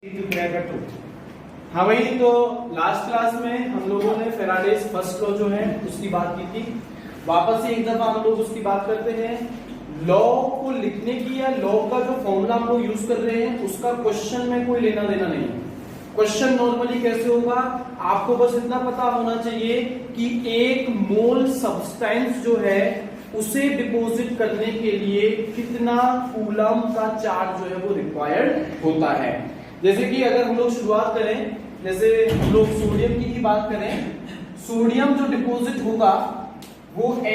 हाँ भाई, तो लास्ट क्लास में हम लोगों ने फैराडेज फर्स्ट लॉ जो है उसकी बात की थी। वापस से एक दफा हम लोग उसकी बात करते हैं। लॉ को लिखने की या लॉ का जो फॉर्मूला हम लोग यूज कर रहे हैं उसका क्वेश्चन में कोई लेना देना नहीं है। क्वेश्चन नॉर्मली कैसे होगा, आपको बस इतना पता होना चाहिए कि एक मोल सब्सटेंस जो है उसे डिपॉजिट करने के लिए कितना कूलम का चार्ज जो है वो रिक्वायर्ड होता है। जैसे कि अगर हम लोग शुरुआत करें, जैसे हम लोग सोडियम की ही बात करें, सोडियम जो डिपॉजिट होगा वो Na+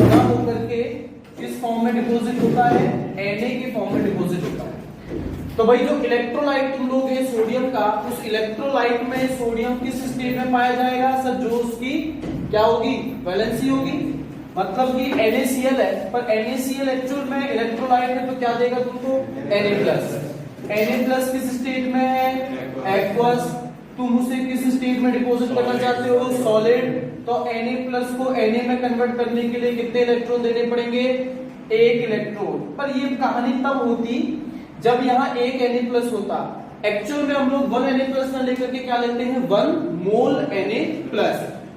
का होकर के किस फॉर्म में डिपॉजिट होता है, Na के फॉर्म में डिपॉजिट होता है। तो भाई जो इलेक्ट्रोलाइट तुम लोग है सोडियम का, उस इलेक्ट्रोलाइट में सोडियम किस स्टेट में पाया जाएगा सर, जो उसकी क्या होगी, वैलेंसी होगी। मतलब कि NaCl है, पर NaCl एक्चुअल में इलेक्ट्रोलाइट है तो क्या देगा तुमको, Na+ किस स्टेट में है, एक्वस। तुम उसे किस स्टेट में डिपॉजिट करना चाहते हो, सॉलिड। तो Na+ को Na में कन्वर्ट करने के लिए कितने इलेक्ट्रॉन देने पड़ेंगे, एक इलेक्ट्रॉन। पर ये कहानी तब होती जब यहाँ एक Na+ होता। एक्चुअल में हम लोग 1 Na+ ना लेकर के क्या लेते हैं, 1 मोल Na+।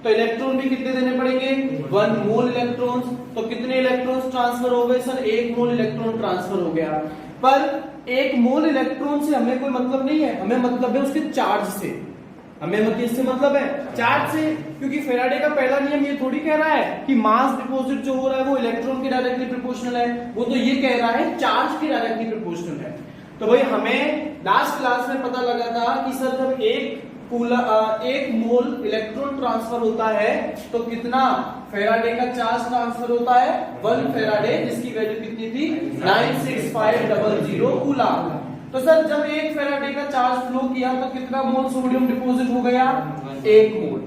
तो इलेक्ट्रॉन भी कितने देने पड़ेंगे, 1 मोल इलेक्ट्रॉन्स। तो कितने इलेक्ट्रॉन्स ट्रांसफर हो गए सर, 1 मोल इलेक्ट्रॉन ट्रांसफर हो गया। पर 1 मोल इलेक्ट्रॉन से हमें कोई मतलब नहीं है, हमें मतलब है उसके चार्ज से। हमें किससे मतलब है, चार्ज से। क्योंकि फैराडे का पहला नियम ये थोड़ी कह रहा है कि मास डिपॉजिट जो हो रहा है वो इलेक्ट्रॉन के डायरेक्टली प्रोपोर्शनल है, वो तो ये कह रहा है चार्ज के डायरेक्टली प्रोपोर्शनल है। तो भाई हमें लास्ट क्लास में पता लगा था कि सर जब एक मोल इलेक्ट्रॉन ट्रांसफर होता है तो कितना फैराडे का चार्ज ट्रांसफर होता है, 1 फैराडे, जिसकी वैल्यू कितनी थी, 96500 कूलम। तो सर जब 1 फैराडे का चार्ज फ्लो किया तो कितना मोल सोडियम डिपॉजिट हो गया, 1 मोल।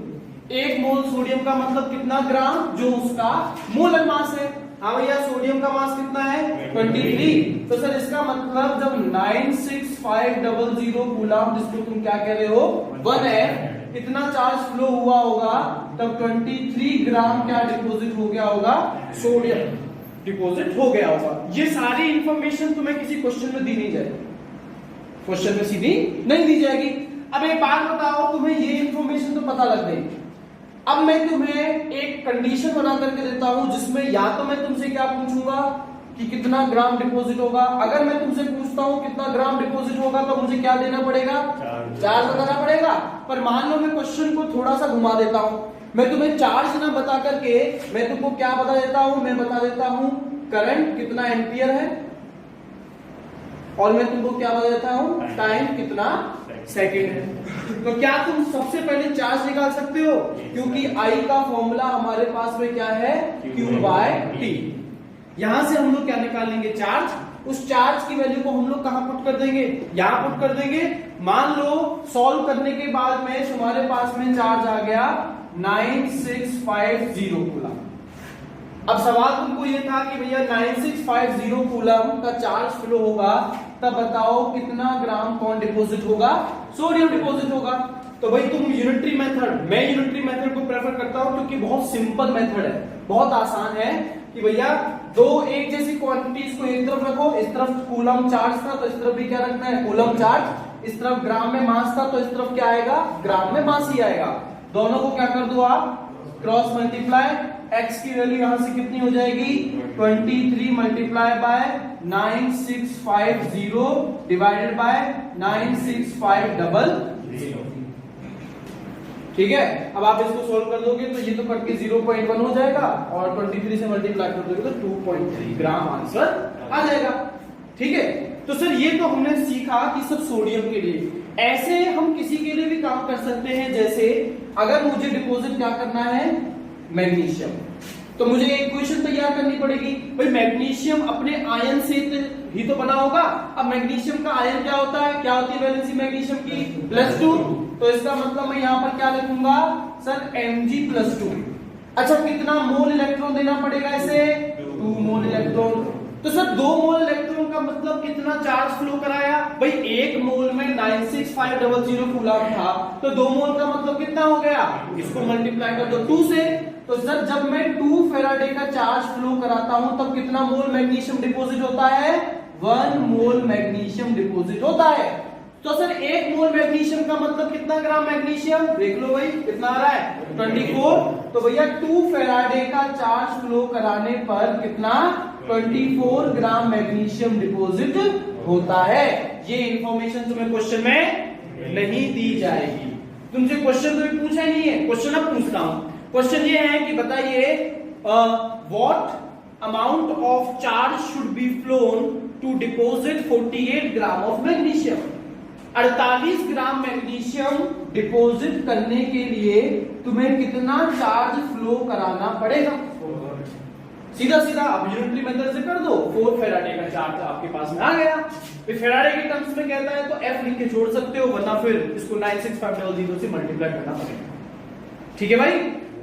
1 मोल सोडियम का मतलब कितना ग्राम, जो उसका मोलर मास है। हाँ भैया, सोडियम का मास कितना है, 23। तो सर इसका मतलब जब 96500 कूलम, जिसको तुम क्या कह रहे हो, 1 है, इतना चार्ज फ्लो हुआ होगा, तब 23 ग्राम क्या डिपॉजिट हो गया होगा, सोडियम डिपॉजिट हो गया होगा। ये सारी इंफॉर्मेशन तुम्हें किसी क्वेश्चन में दी नहीं जाएगी, क्वेश्चन में सीधी नहीं दी जाएगी। अब एक बात बताओ, तुम्हें ये इंफॉर्मेशन तो पता लग गई। अब मैं तुम्हें एक कंडीशन बना करके देता हूं जिसमें या तो मैं तुमसे क्या पूछूंगा कि कितना ग्राम डिपॉजिट होगा। अगर मैं तुमसे पूछता हूं कितना ग्राम डिपॉजिट होगा तो मुझे क्या देना पड़ेगा, चार्ज बताना पड़ेगा। पर मान लो मैं क्वेश्चन को थोड़ा सा घुमा देता हूं, मैं तुम्हें चार्ज ना बता करके मैं तुमको क्या बता देता हूं, मैं बता देता हूं करंट कितना एम्पियर है, और मैं तुमको क्या बता देता हूं, टाइम कितना सेकंड है। तो क्या तुम सबसे पहले चार्ज निकाल सकते हो, क्योंकि I का फॉर्मूला हमारे पास में क्या है, Q/T। यहां से हम लोग क्या निकाल लेंगे, चार्ज। उस चार्ज की वैल्यू को हम लोग कहां पुट कर देंगे, यहां पुट कर देंगे। मान लो सॉल्व करने के बाद में तुम्हारे पास में चार्ज आ गया 9650 कूलम। अब सवाल तुमको ये था कि भैया 9650 कूलम का चार्ज फ्लो होगा, तब बताओ कितना ग्राम कौन डिपॉजिट होगा, सोडियम डिपॉजिट होगा। तो भाई तुम यूनिटरी मेथड, मैं यूनिटरी मेथड को प्रेफर करता हूं क्योंकि बहुत सिंपल मेथड है, बहुत आसान है कि भैया दो एक जैसी क्वांटिटीज को एक तरफ रखो, इस तरफ कूलम चार्ज था तो इस तरफ भी क्या रखना है, कूलम चार्ज। इस तरफ ग्राम में मास था तो इस तरफ क्या आएगा, ग्राम में मास ही आएगा। दोनों को क्या कर दो आप, क्रॉस मल्टीप्लाई। x की वैल्यू यहां से कितनी हो जाएगी, 23 मल्टीप्लाई बाय 9650 डिवाइडेड बाय 96500। ठीक है, अब आप इसको सोल्व कर दोगे तो ये तो कट के 0.1 हो जाएगा, और 23 से मल्टीप्लाई कर दोगे तो 2.3 ग्राम आंसर आ जाएगा। ठीक है, तो सर ये तो हमने सीखा कि सब सोडियम के लिए। ऐसे हम किसी के लिए भी काम कर सकते हैं, जैसे अगर मुझे डिपॉजिट क्या करना है, मैग्नीशियम, तो मुझे एक इक्वेशन तैयार करनी पड़ेगी। भाई मैग्नीशियम अपने आयन से ही तो बना होगा। अब मैग्नीशियम का आयन क्या होता है, क्या होती है वैलेंसी मैग्नीशियम की, +2। तो इसका मतलब मैं यहां पर क्या लिखूंगा सर, Mg+2। अच्छा, कितना मोल इलेक्ट्रॉन देना पड़ेगा इसे, 2 मोल इलेक्ट्रॉन। तो सर 2 मोल इलेक्ट्रॉन का मतलब कितना चार्ज फ्लो कराया, भाई 1 मोल में 96500 कूलम था, तो 2 मोल का मतलब कितना हो गया, इसको मल्टीप्लाई कर दो 2 से। तो सर जब मैं 2 फैराडे का चार्ज फ्लो कराता हूं तब कितना मोल मैग्नीशियम डिपॉजिट होता है, 1 मोल मैग्नीशियम डिपॉजिट होता है। तो सर 1 मोल मैग्नीशियम का मतलब कितना ग्राम मैग्नीशियम, देख लो भाई कितना आ रहा है 24। तो भैया 2 फेराडे का चार्ज फ्लो कराने पर कितना 24 ग्राम मैग्नीशियम डिपॉजिट होता है। ये इंफॉर्मेशन तुम्हें क्वेश्चन में नहीं दी जाएगी। तुमसे क्वेश्चन तो पूछा ही नहीं है, क्वेश्चन अब पूछता हूं। क्वेश्चन ये है कि बताइए what amount of charge should be flown to deposit 48 gram of magnesium. 48 gram magnesium deposit करने के लिए तुम्हें कितना चार्ज फ्लो कराना पड़ेगा। सीधा सीधा आप यूनिटरी मेथड से कर दो, 4 फेराडे का चार्ज आपके पास में आ गया। फिर फेराडे के टर्म्स में कहता है तो F लिख के छोड़ सकते हो, वरना फिर इसको 96500 से मल्टीप्लाई करना पड़ेगा। ठीक है भाई।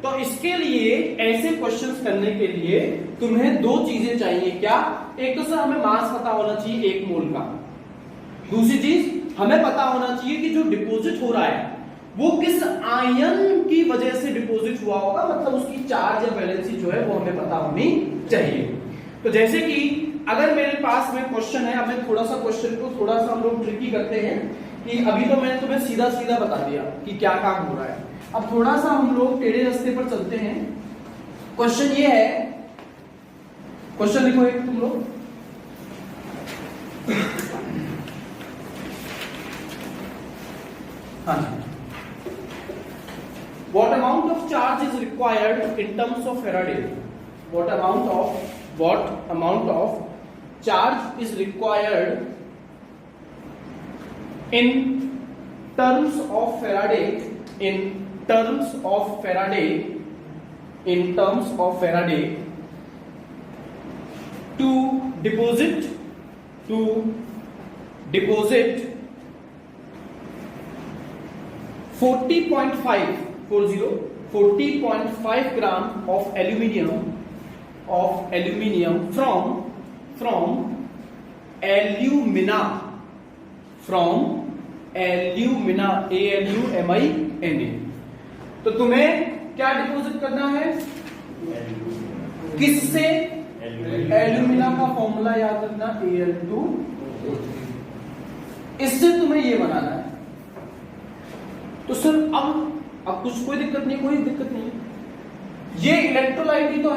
तो इसके लिए ऐसे क्वेश्चंस करने के लिए तुम्हें 2 चीजें चाहिए। क्या? एक तो सर हमें मास पता होना चाहिए 1 मोल का। दूसरी चीज हमें पता होना चाहिए कि जो डिपॉजिट हो रहा है वो किस आयन की वजह से डिपॉजिट हुआ होगा, मतलब उसकी चार्ज या वैलेंसी जो है वो हमें पता होनी चाहिए। तो जैसे कि अगर मेरे पास में क्वेश्चन है, अब मैं थोड़ा सा क्वेश्चन को थोड़ा सा हम लोग ट्रिकी करते हैं कि अभी तो मैंने तुम्हें सीधा सीधा बता दिया कि क्या काम हो रहा है। अब थोड़ा सा हम लोग टेढ़े रास्ते पर चलते हैं। क्वेश्चन ये है, क्वेश्चन लिखो एक तुम लोग। हाँ जी। What amount of charge is required in terms of Faraday? What amount of charge is required in terms of Faraday? In terms of Faraday, to deposit 40.5 gram of aluminium from alumina ALUMINA। तो तुम्हें क्या deposit करना है, किससे? Alumina का formula याद रखना Al2। इससे तुम्हें ये बनाना है। तो सर अब कुछ कोई दिक्कत नहीं है। ये इलेक्ट्रोलाइट ही तो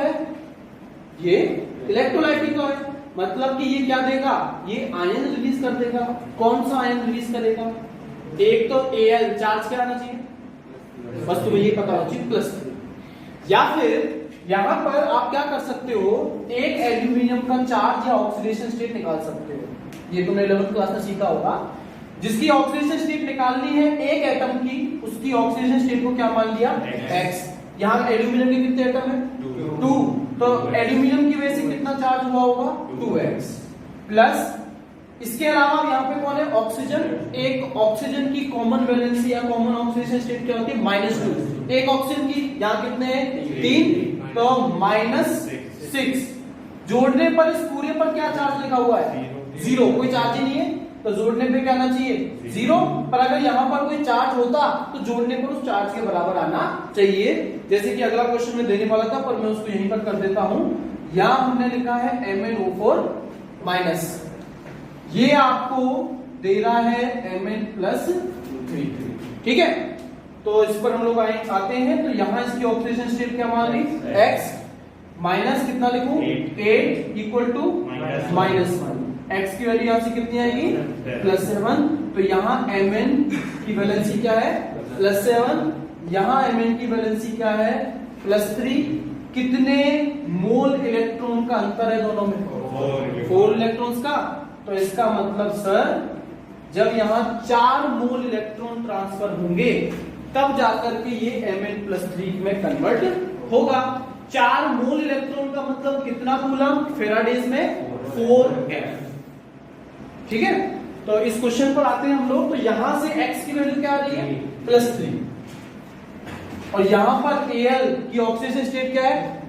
है, मतलब कि ये क्या देगा, ये आयन रिलीज कर देगा। कौन सा आयन रिलीज करेगा? एक तो Al चार्ज क्या आना चाहिए, बस तुम्हें ये पता होना चाहिए +3। या फिर यहां पर आप क्या कर सकते हो, एक एल्यूमिनियम का चार्ज या ऑक्सीडेशन स्टेट निकाल सकते हो। ये तुमने 11th क्लास में सीखा होगा। जिसकी ऑक्सीडेशन स्टेट निकालनी है एक एटम की, उसकी ऑक्सीडेशन स्टेट को क्या मान लिया, X। यहाँ एल्यूमिनियम के कितने एटम है, 2। तो एल्यूमिनियम की वजह से कितना चार्ज हुआ होगा, 2X। प्लस इसके अलावा यहाँ पे कौन है, ऑक्सीजन। एक ऑक्सीजन की कॉमन वैलेंसी या कॉमन ऑक्सीडेशन स्टेट क्या होती है, -2। एक ऑक्सीजन की यहाँ कितने हैं, 3, तो -6। जोड़ने पर इस पूरे पर क्या चार्ज लिखा हुआ है, 0। कोई चार्ज ही नहीं है, तो जोड़ने पे क्या आना चाहिए, 0। पर अगर यहाँ पर कोई चार्ज होता तो जोड़ने पर उस चार्ज के बराबर आना चाहिए। जैसे कि अगला क्वेश्चन में देने वाला था, पर मैं उसको यहीं पर कर देता हूं। यहां हमने लिखा है MnO4-। ये आपको दे रहा है Mn+3। ठीक है, तो इस पर हम लोग आते हैं। तो यहां इसकी ऑक्सीडेशन स्टेट क्या मान ली, X माइनस कितना लिखूं, 8 इक्वल टू -1। X की वैल्यू यहां से कितनी आएगी, +7। तो यहां Mn की वैलेंसी क्या है, +7। यहां Mn की वैलेंसी क्या है, +3। कितने मोल इलेक्ट्रॉन का अंतर है दोनों में, 4 इलेक्ट्रॉन्स का। तो इसका मतलब सर जब यहां 4 मोल इलेक्ट्रॉन ट्रांसफर होंगे तब जाकर के ये Mn+3 में कन्वर्ट होगा। 4 मोल इलेक्ट्रॉन का मतलब कितना कूलम, फेराडेज में 4F। ठीक है, तो इस क्वेश्चन पर आते हैं हम लोग। तो यहां से X की वैल्यू क्या आ रही है, +3। और यहां पर Al की ऑक्सीडेशन स्टेट क्या है,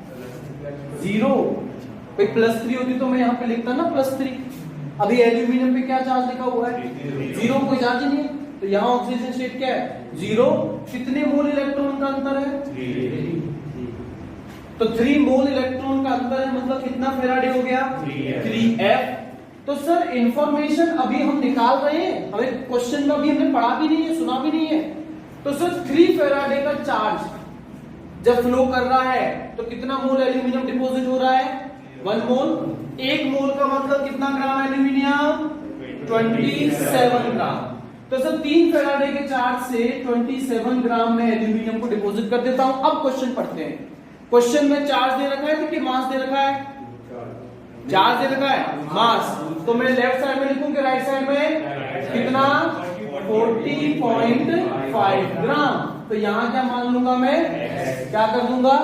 0। भाई +3 होती तो मैं यहां पे लिखता ना +3। अभी एल्यूमिनियम पे क्या चार्ज लिखा हुआ है, 0। कोई चार्ज ही नहीं है, तो यहां ऑक्सीडेशन स्टेट क्या है, 0। कितने मोल इलेक्ट्रॉन का अंतर है, 3। तो 3 मोल इलेक्ट्रॉन का अंतर है, मतलब कितना फेराडे हो गया, 3F। तो सर इंफॉर्मेशन अभी हम निकाल रहे हैं, हमें क्वेश्चन में अभी हमने पढ़ा भी नहीं है, सुना भी नहीं है। तो सर 3 फैराडे का चार्ज जब फ्लो कर रहा है तो कितना मोल एल्यूमिनियम डिपॉजिट हो रहा है? 1 मोल। 1 मोल का मतलब कितना ग्राम एल्यूमिनियम? 27 ग्राम। तो सर 3 फैराडे के चार्ज से 27 ग्राम में एल्यूमिनियम को डिपॉजिट कर देता हूं। अब क्वेश्चन पढ़ते हैं। क्वेश्चन में चार्ज दे रखा है कि मास दे रखा है? चार्ज दे रखा है, मास। तो मैं लेफ्ट साइड में लिखूं कि राइट साइड में? कितना? 40.5 ग्राम। तो यहां क्या मान लूंगा मैं? क्या कर दूंगा?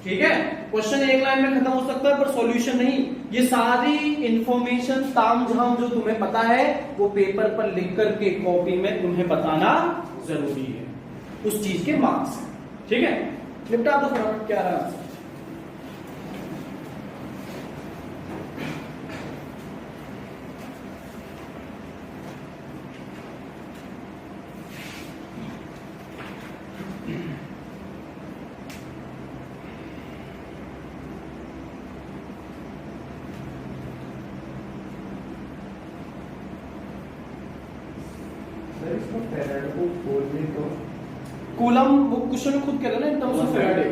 ठीक है। क्वेश्चन एक लाइन में खत्म हो सकता है पर सॉल्यूशन नहीं। ये सारी इंफॉर्मेशन तामझाम जो तुम्हें पता है वो पेपर पर लिख करके कॉपी में तुम्हें बताना जरूरी है, उस चीज के मार्क्स। ठीक है, निपटा दो फटाफट। क्या रहा? कूलम वो क्वेश्चन खुद कह रहा है ना, in terms of Faraday.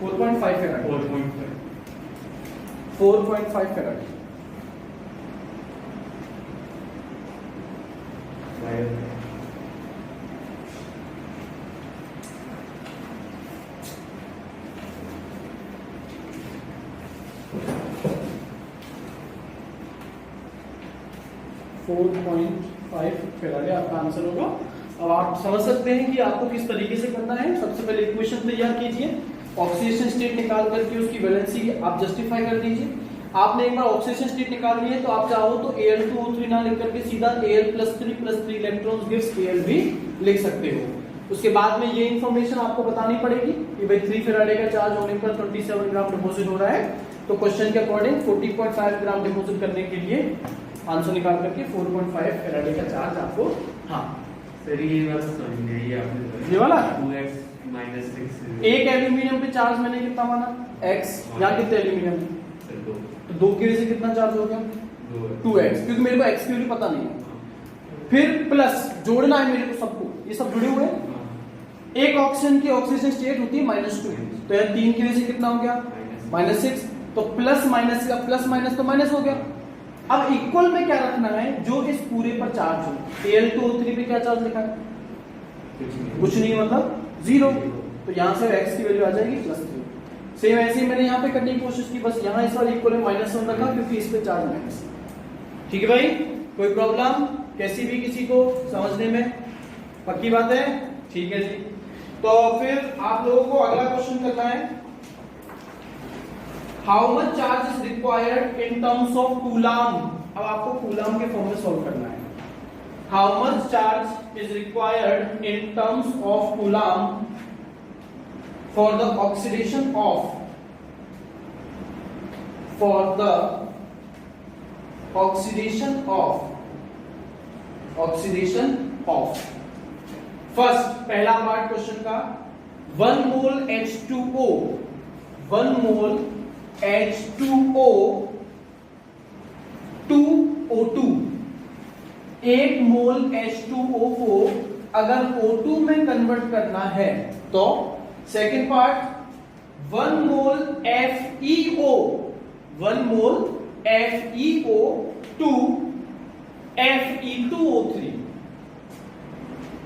4.5 Faraday. 4.5 Faraday. Faraday आपका आंसर होगा। अब आप समझ सकते हैं कि आपको किस तरीके से करना है। सबसे पहले इक्वेशन तैयार कीजिए, ऑक्सीडेशन स्टेट निकाल करके उसकी वैलेंसी आप जस्टिफाई कर दीजिए। आपने एक बार ऑक्सीडेशन स्टेट निकाल लिए तो आप चाहो तो Al2O3 ना लिख करके सीधा Al+3+3 इलेक्ट्रॉन्स गिव्स Al भी लिख सकते हो। उसके बाद में ये इंफॉर्मेशन आपको बतानी पड़ेगी कि भाई 3 फैराडे का चार्ज होने पर 27 ग्राम डिपॉजिट हो रहा है। तो क्वेश्चन के अकॉर्डिंग 40.5 ग्राम डिपॉजिट करने के लिए आंसर निकाल करके 4.5 फैराडे का चार्ज आपको। हाँ सर ये बात समझ में आई आपने, ये वाला 2x - 6 एक एल्यूमिनियम पे चार्ज मैंने कितना माना? x। यहाँ कितने एल्यूमिनियम? तो 2 की वजह से कितना चार्ज हो गया? 2x, क्योंकि मेरे को x की वैल्यू पता नहीं है। फिर प्लस जोड़ना है मेरे को सबको, ये सब जुड़े हुए हैं। एक ऑक्सीजन की ऑक्सीजन स्टेट होती है -2, तो यहाँ 3 की वजह से कितना हो गया? -6। तो प्लस माइनस का प्लस माइनस तो माइनस हो गया। अब इक्वल में क्या रखना है? जो इस पूरे पर चार्ज हो। Al2O3 पे क्या चार्ज लिखा है? कुछ नहीं, मतलब 0। तो यहां से x की वैल्यू आ जाएगी +3। सेम ऐसे ही मैंने यहाँ पे करने की कोशिश की, बस यहाँ इस बार इक्वल में -1 रखा क्योंकि इस पे चार्ज माइनस। ठीक है भाई, कोई प्रॉब्लम कैसी भी किसी को समझने में? पक्की बात है? ठीक है जी। तो फिर आप लोगों को अगला क्वेश्चन करना है, how much charge is required in terms of coulomb. अब आपको कूलम के फॉर्म में सॉल्व करना है। How much charge is required in terms of coulomb for the oxidation of first पहला पार्ट क्वेश्चन का 1 मोल H2O 1 मोल H2O 2O2 1 मोल H2O को अगर O2 में कन्वर्ट करना है तो सेकंड पार्ट 1 मोल FeO 1 मोल FeO 2 Fe2O3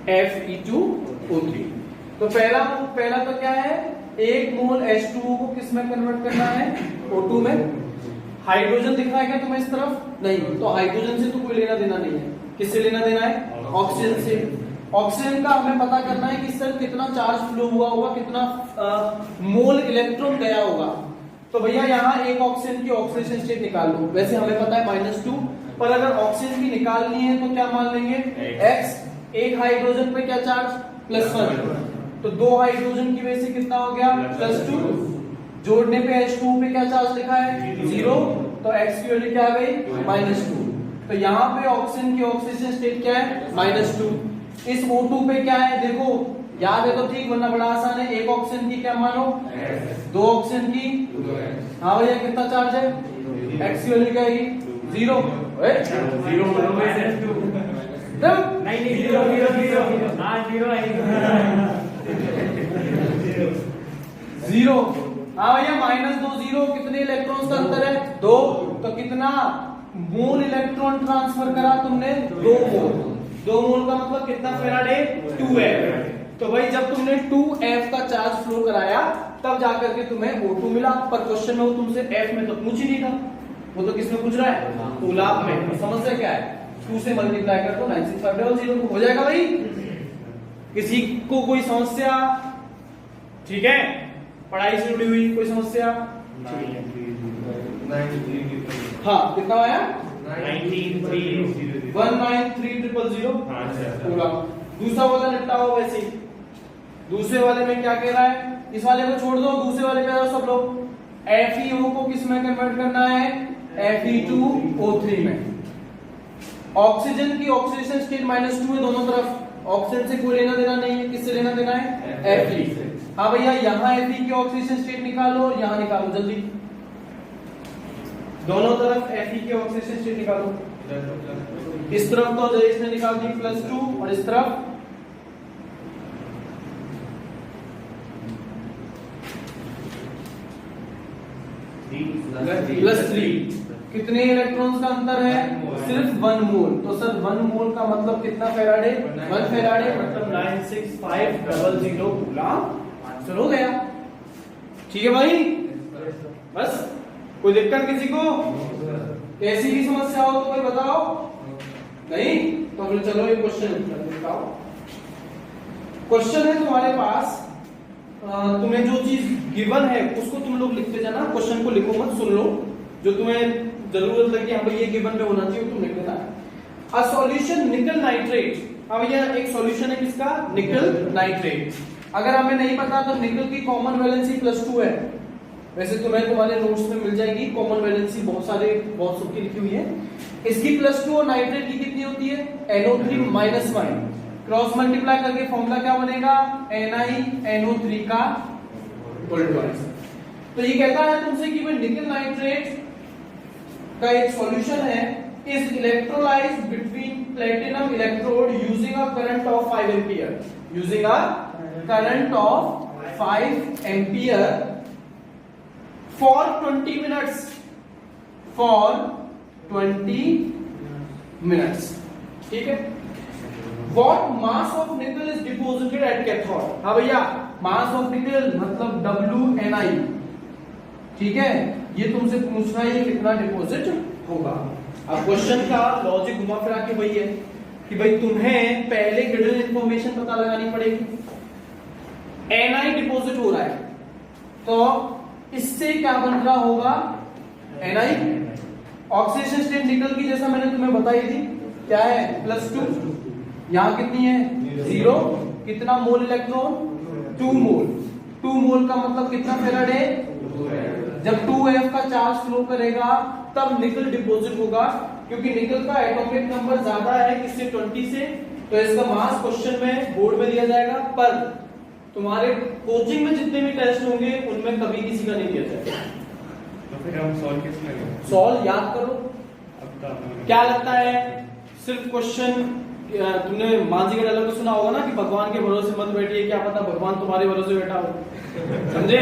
Fe2O3। तो पहला तो क्या है? 1 मोल H2O को किस में कन्वर्ट करना है? O2 में। हाइड्रोजन दिख रहा है क्या तुम्हें इस तरफ? नहीं, तो हाइड्रोजन से तो कोई लेना देना नहीं है। किससे लेना देना है? ऑक्सीजन से। ऑक्सीजन का हमें पता करना है कि सर कितना चार्ज फ्लो हुआ होगा, कितना मोल इलेक्ट्रॉन गया होगा। तो भैया यहाँ एक ऑक्सीजन की ऑक्सीडेशन स्टेट निकाल लो। वैसे हमें पता है -2, पर अगर ऑक्सीजन की निकालनी है तो क्या मान लेंगे? x। एक हाइड्रोजन पे क्या चार्ज? +1। तो 2 हाइड्रोजन की वजह से कितना हो गया? +2। जोड़ने पे H2 पे क्या चार्ज लिखा है? 0। तो x की वैल्यू क्या आ गई? -2। तो यहाँ पे ऑक्सीजन की ऑक्सीडेशन स्टेट क्या है? -2। इस O2 पे क्या है? देखो याद है तो ठीक, वरना बड़ा आसान है। एक ऑक्सीजन की क्या मानो? 2 ऑक्सीजन की। हाँ भैया कितना चार्ज है? x की वैल्यू क्या आएगी 0 जीरो बोलोगे नहीं नहीं जीरो जीरो जीरो हाँ जीरो आएगा 0। हाँ भैया -2 0 कितने इलेक्ट्रॉन्स का अंतर है 2। तो कितना मोल इलेक्ट्रॉन ट्रांसफर करा तुमने 2 मोल। 2 मोल का मतलब कितना फेराडे 2f। तो भाई जब तुमने 2f का चार्ज फ्लो कराया तब जाकर के तुम्हें O2 मिला। पर क्वेश्चन में वो तुमसे f में तो पूछ ही नहीं था, वो तो किसमें पूछ रहा है कूलाब में। तो समस्या क्या है 2 से मल्टीप्लाई कर दो 96500 हो जाएगा भाई। किसी को कोई समस्या? ठीक है, पढ़ाई से जुड़ी हुई कोई समस्या? हाँ कितना आया 193,000 पूरा। दूसरा वाला निपटा हुआ वैसे ही। दूसरे वाले में क्या कह रहा है, इस वाले को छोड़ दो, दूसरे वाले पे आओ सब लोग। FeO को किस में कन्वर्ट करना है Fe2O3 में। ऑक्सीजन की ऑक्सीडेशन स्टेट -2 है दोनों तरफ, ऑक्सीजन से कोई लेना देना नहीं है, किससे लेना देना है Fe। हाँ भैया यहाँ Fe की ऑक्सीडेशन स्टेट निकालो और यहाँ निकालो जल्दी, दोनों तरफ Fe की ऑक्सीडेशन स्टेट निकालो। इस तरफ तो जयेश ने निकाल दी +2 और इस तरफ +3। कितने इलेक्ट्रॉन्स का अंतर है सिर्फ 1 मोल। तो सर 1 मोल का मतलब कितना फेराडे 1 फेराडे मतलब 96500 कूलम। आंसर हो गया। ठीक है भाई, बस कोई दिक्कत किसी को? ऐसी भी समस्या हो तो कोई बताओ। नहीं तो फिर चलो ये क्वेश्चन बताओ। क्वेश्चन है तुम्हारे पास, तुम्हें जो चीज गिवन है उसको तुम लोग लिखते जाना, क्वेश्चन को लिखो मत, सुन लो। जो तुम्हें जरूरत है कि हाँ भाई ये गिवन में होना चाहिए तुम लिख देना। अ सॉल्यूशन निकल नाइट्रेट। अब ये एक सॉल्यूशन है किसका निकल नाइट्रेट। अगर हमें नहीं पता तो निकल की कॉमन वैलेंसी +2 है। वैसे तुम्हें तुम्हारे नोट्स में मिल जाएगी कॉमन वैलेंसी, बहुत सबकी लिखी हुई है। इसकी +2 और नाइट्रेट की कितनी होती है NO3-1। क्रॉस मल्टीप्लाई करके फॉर्मूला क्या बनेगा NiNO3 का उल्टा। तो ये कहता है तुमसे कि भाई निकल नाइट्रेट का एक सॉल्यूशन है is electrolysed between platinum electrode using a current of 5 ampere. Using a current of 5 ampere for 20 minutes। for 20 minutes। ठीक है। What mass of nickel is deposited at cathode? हाँ भैया, mass of nickel मतलब WNI। ठीक है, ये तुमसे पूछना है कितना डिपॉजिट होगा। अब क्वेश्चन का लॉजिक घुमा फिरा के वही है कि भाई तुम्हें पहले हिडन इंफॉर्मेशन पता लगानी पड़ेगी। Ni डिपॉजिट हो रहा है तो इससे क्या बन रहा होगा Ni। ऑक्सीडेशन स्टेट निकल की जैसा मैंने तुम्हें बताई थी क्या है +2। यहां कितनी है 0। कितना मोल इलेक्ट्रॉन 2 मोल। 2 मोल का मतलब कितना फेराडे। जब 2f का चार्ज फ्लो करेगा तब निकल डिपॉजिट होगा, क्योंकि निकल का एटॉमिक नंबर ज्यादा है किससे 20 से। तो इसका मास क्वेश्चन में बोर्ड में दिया जाएगा, पर तुम्हारे कोचिंग में जितने भी टेस्ट होंगे उनमें कभी किसी का नहीं दिया जाएगा। तो फिर हम सॉल्व किस में करें? सॉल्व याद करो। अब तो क्या लगता है सिर्फ क्वेश्चन तुमने मांझी का डायलॉग सुना होगा ना कि भगवान के भरोसे मत बैठिए, क्या पता भगवान तुम्हारे भरोसे बैठा हो। समझे?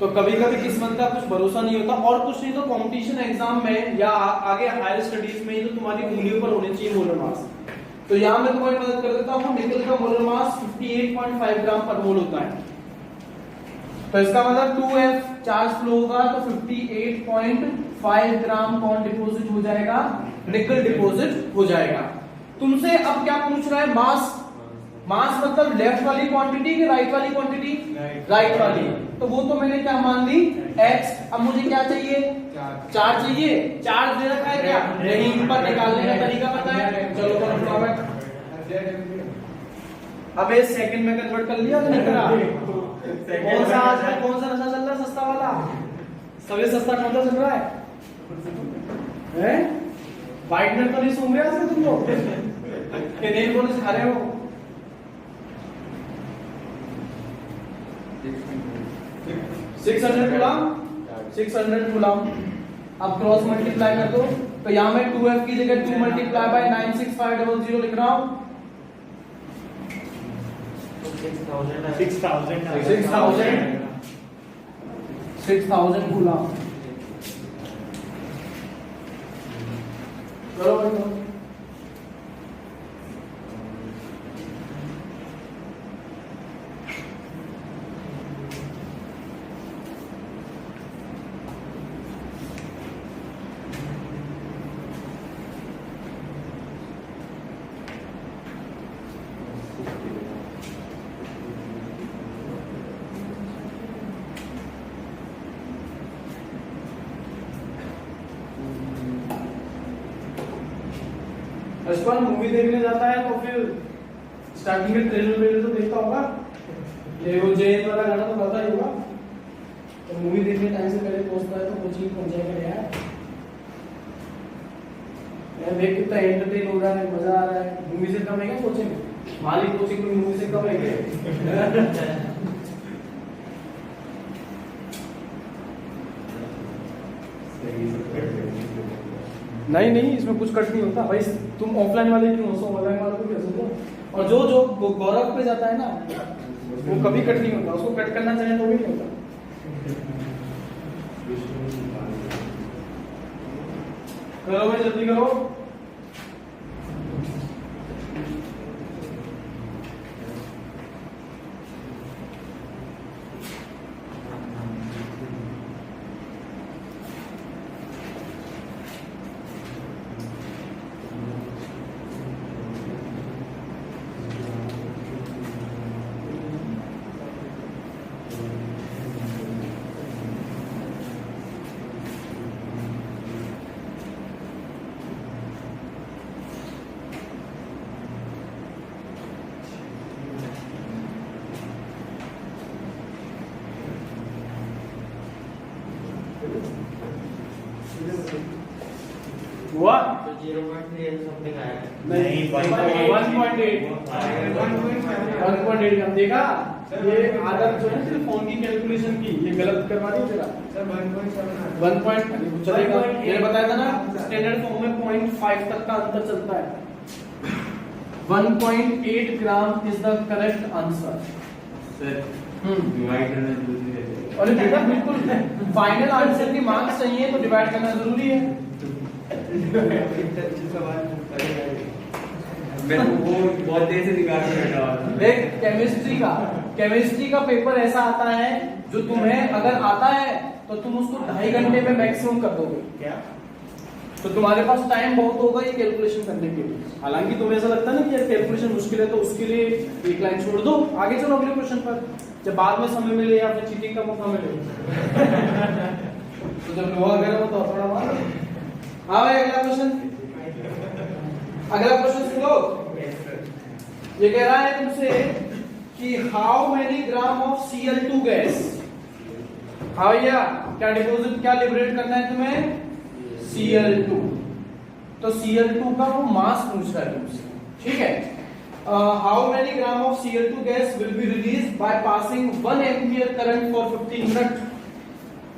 तो कभी कभी किस्मत का कुछ भरोसा नहीं होता। और कुछ नहीं तो कंपटीशन एग्जाम में या आगे हायर स्टडीज में तो तुम्हारी उंगलियों पर होने चाहिए मोलर मास। तो यहाँ मैं तुम्हारी मदद कर देता हूँ। निकल का मोलर मास 58.5 ग्राम पर मोल होता है। तो इसका मतलब 2f चार्ज फ्लो होगा तो 58.5 ग्राम कौन डिपॉजिट हो जाएगा निकल डिपॉजिट हो जाएगा। तुमसे अब क्या पूछ रहा है मास। मास मतलब लेफ्ट वाली क्वांटिटी कि राइट वाली क्वांटिटी राइट वाली। तो वो तो मैंने क्या मान ली x। अब मुझे क्या चाहिए चार्ज चाहिए। चार्ज दे रखा है क्या नहीं, ऊपर निकालने का तरीका पता है। चलो अब ये सेकंड में कन्वर्ट कर लिया नहीं करा। कौन सा नशा चल रहा है सस्ता वाला। सबसे सस्ता कौन सा चल रहा है वाइटनर तो नहीं सूंघ रहे आज तुम लोग कि नेल पॉलिश खा रहे हो। 600 गुलाम अब क्रॉस मल्टीप्लाई कर दो, तो यहाँ मैं 2f की जगह 2 मल्टीप्लाई बाय 96500 लिख रहा हूँ। 6000 कूलम। चलो भाई तो अश्वन मूवी देखने जाता है तो फिर स्टार्टिंग में ट्रेलर तो देखता होगा, ये वो जैन वाला गाना तो पता ही होगा। तो मूवी देखने टाइम से पहले पहुंचता है तो कोचिंग पहुंच जाएगा यार। यार देख कितना एंटरटेन हो रहा है, मजा आ रहा है। मूवी से कम है क्या कोचिंग? हमारी कोचिंग में मूवी से कम है क्या? नहीं नहीं, इसमें कुछ कट नहीं होता भाई। तुम ऑफलाइन वाले क्यों हो, ऑनलाइन वाले को कैसे हो? और जो जो गौरव पे जाता है ना, वो कभी कट नहीं होता। उसको कट करना चाहे तो भी नहीं होता। करो भाई, जल्दी करो। हुआ तो 0.3 समथिंग आया नहीं, 1.8 हम देखा। ये आदत जो है सिर्फ फोन की कैलकुलेशन की, ये गलत करवा दी तेरा सर। 1 पॉइंट चलेगा, ये बताया था ना स्टैंडर्ड फॉर्म में 0.5 तक का अंतर चलता है। 1.8 gram is the correct answer sir. Divide करना जरूरी है। अरे बेटा बिल्कुल, फाइनल आंसर की मार्क्स चाहिए तो डिवाइड करना जरूरी है। मैं वो बहुत देर से निकाल के बैठा हुआ था। देख, केमिस्ट्री का पेपर ऐसा आता है जो तुम्हें अगर आता है तो तुम उसको 2.5 घंटे में मैक्सिमम कर दोगे। क्या? तो तुम्हारे पास टाइम बहुत होगा ये कैलकुलेशन करने के लिए। हालांकि तुम्हें ऐसा लगता है ना कि यार कैलकुलेशन मुश्किल है, तो उसके लिए एक लाइन छोड़ दो, आगे चलो अगले क्वेश्चन पर। जब बाद में समय मिले या फिर चीटिंग का मौका मिले तो जब लोहा गर्म हो तो थोड़ा मार। हाँ भाई, अगला क्वेश्चन सुनो। ये कह रहा है तुमसे कि how many gram of Cl2 gas. हाँ भैया, क्या डिपोजिट, क्या लिबरेट करना है तुम्हें? Cl2। तो Cl2 का वो मास पूछ रहा है तुमसे, ठीक है। How many gram of Cl2 gas will be release by passing 1 ampere current for 15 minute.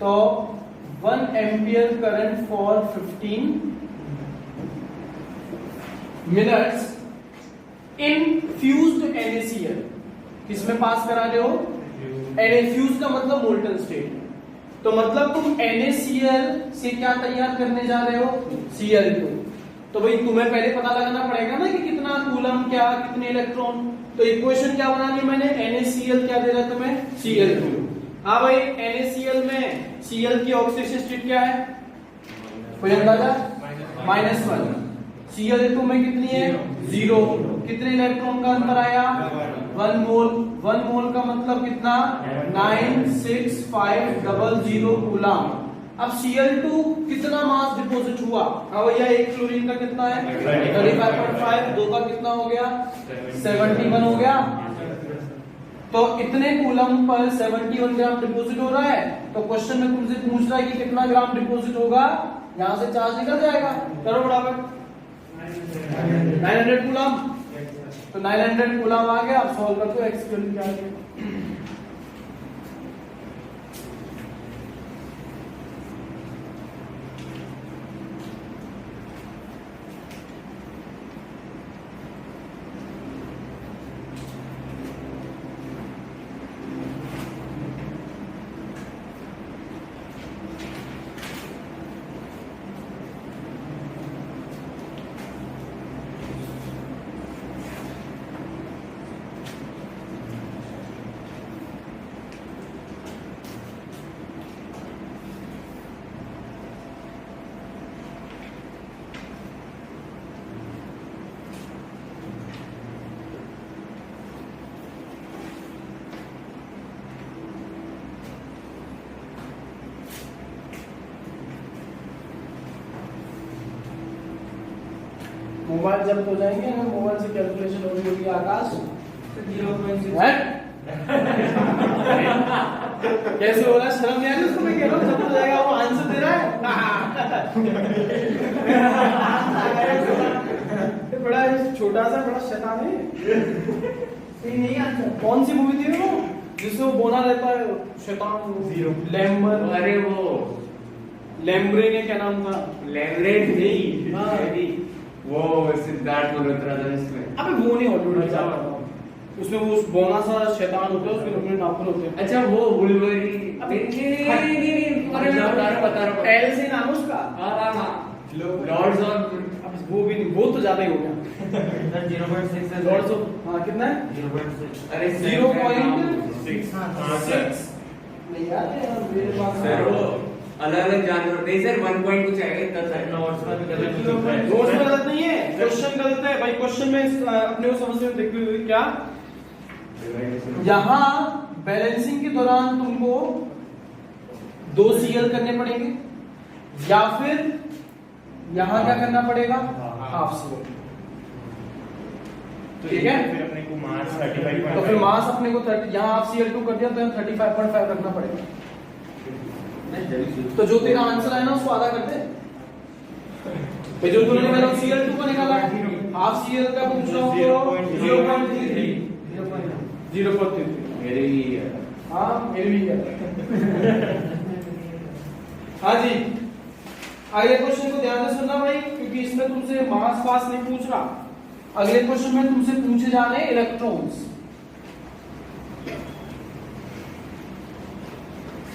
तो 1 ampere current for 15 minutes in fused NaCl। किसमें पास करा रहे हो? फ्यूज का मतलब मोल्टन स्टेट। तो मतलब तुम NaCl से क्या तैयार करने जा रहे हो? Cl2। तो भाई तुम्हें पहले पता लगाना पड़ेगा ना कि कितना कूलम, क्या कितने इलेक्ट्रॉन। तो इक्वेशन क्या बनानी मैंने? NaCl क्या दे रहा है तुम्हें? Cl2। हाँ भाई, NaCl में Cl की ऑक्सीडेशन स्टेट क्या है? कोई अंदाजा? -1। Cl2 में कितनी है? 0। कितने इलेक्ट्रॉन का अंतर आया? 1 मोल। 1 मोल का मतलब कितना? 96500 कूलम। अब Cl2 कितना मास डिपॉजिट हुआ? हाँ भैया, एक क्लोरीन का कितना है? 35.5। 2 का कितना हो गया? 71 हो गया। तो इतने कूलम पर 71 ग्राम डिपॉजिट हो रहा है। तो क्वेश्चन में तुमसे पूछ रहा है कि कितना ग्राम डिपॉजिट होगा। यहां से चार्ज निकल जाएगा, करो बराबर 900 कूलम। तो 900 कूलम आ गया। अब सॉल्व कर दो, x की वैल्यू क्या आ गई? मोबाइल जब्त हो जाएंगे अगर मोबाइल से कैलकुलेशन हो रही होगी आकाश। 0.6 कैसे हो रहा है, शर्म नहीं आ रही उसको? मैं कह रहा हूँ जब हो जाएगा वो आंसर दे रहा है। बड़ा छोटा सा बड़ा शैतान है। सही नहीं आंसर। कौन सी मूवी थी वो जिसमें वो बोना रहता है शैतान? लैम्बर, अरे वो लैम्ब्रे ने क्या नाम था? लेवरेज नहीं, हाँ। वो सिद्धार्थ मल्होत्रा था इसमें। अबे वो नहीं, हॉलीवुड का उसमें वो बोना सा शैतान होता है, उसके अपने नाखून होते हैं। अच्छा वो वुल्वरी, अबे बता रहा एल से नाम उसका। हाँ लॉर्ड्स ऑफ, अब वो भी नहीं, वो तो ज्यादा ही हो गया। 0.6 लॉर्ड्स ऑफ, हाँ कितना है? 0.6 अरे 0.6 नहीं यार मेरे पास सर वो अलग-अलग जानवर नहीं सर 1 पॉइंट कुछ आएगा इतना सर। नोट्स में गलत नहीं है, क्वेश्चन गलत है भाई। क्वेश्चन में अपने को समझ में देखते हुए क्या यहाँ बैलेंसिंग के दौरान तुमको 2 सीएल करने पड़ेंगे या फिर यहाँ क्या करना पड़ेगा? Half CL. ठीक है, फिर अपने को मास 35 तो फिर मास अपने को 30, यहाँ हाफ सीएल2 कर दिया तो यहाँ 35.5 रखना पड़ेगा। तो जो तेरा आंसर है ना उसको आधा कर दे। तो जो तूने मेरा CL2 को निकाला है, हाफ CL का पूछ रहा हूँ तो 0.33 मेरे ही है। हाँ मेरे भी है। हाँ जी, अगले क्वेश्चन को ध्यान से सुनना भाई, क्योंकि इसमें तुमसे मास पास नहीं पूछ रहा। अगले क्वेश्चन में तुमसे पूछे जा रहे हैं इलेक्ट्रॉन्स।